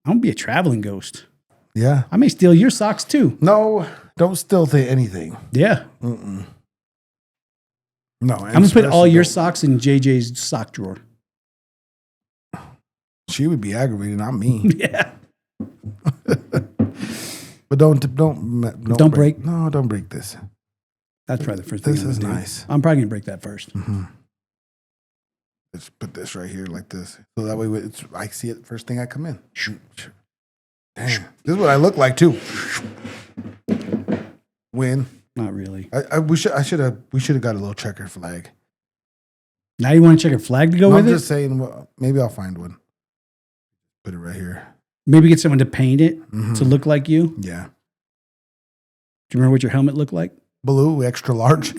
I'm going to be a traveling ghost. Yeah. I may steal your socks too. No, don't still say anything. Yeah. Mm-mm. No. I'm going to put all your socks in JJ's sock drawer. She would be aggravated, not me. Yeah. But don't break. No, don't break this. That's probably the first thing. This is nice. I'm probably going to break that first. Mm-hmm. Let's put this right here like this. So that way I see it first thing I come in. Damn. This is what I look like too. Win. Not really. We should have got a little checker flag. Now you want to check a flag to go No, with I'm it? just saying, well, maybe I'll find one. Put it right here. Maybe get someone to paint it to look like you. Yeah. Do you remember what your helmet looked like? Blue, extra large.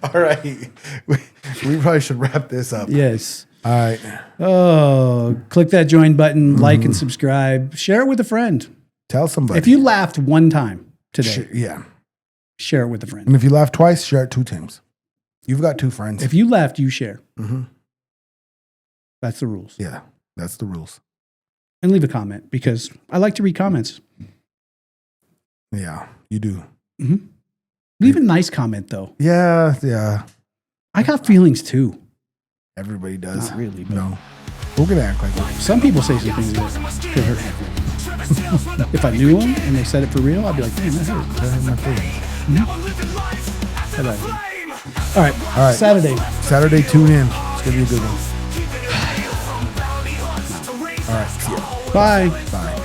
All right. We probably should wrap this up. Yes. All right. Oh, click that join button, like and subscribe. Share it with a friend. Tell somebody. If you laughed one time today, share it with a friend. And if you laugh twice, share it 2 times. You've got 2 friends. If you laughed, you share. Mm-hmm. That's the rules. Yeah, that's the rules. And leave a comment because I like to read comments. Yeah, you do. Mm-hmm. Leave a nice comment though. Yeah. I got feelings too. Everybody does. Not really. But No. We're going to act like that. some people say some things that could hurt my feelings. If I knew them and they said it for real, I'd be like, damn, that hurt. That hurt my feelings. All right. Saturday, tune in. It's going to be a good one. All right. See ya. Bye. Bye.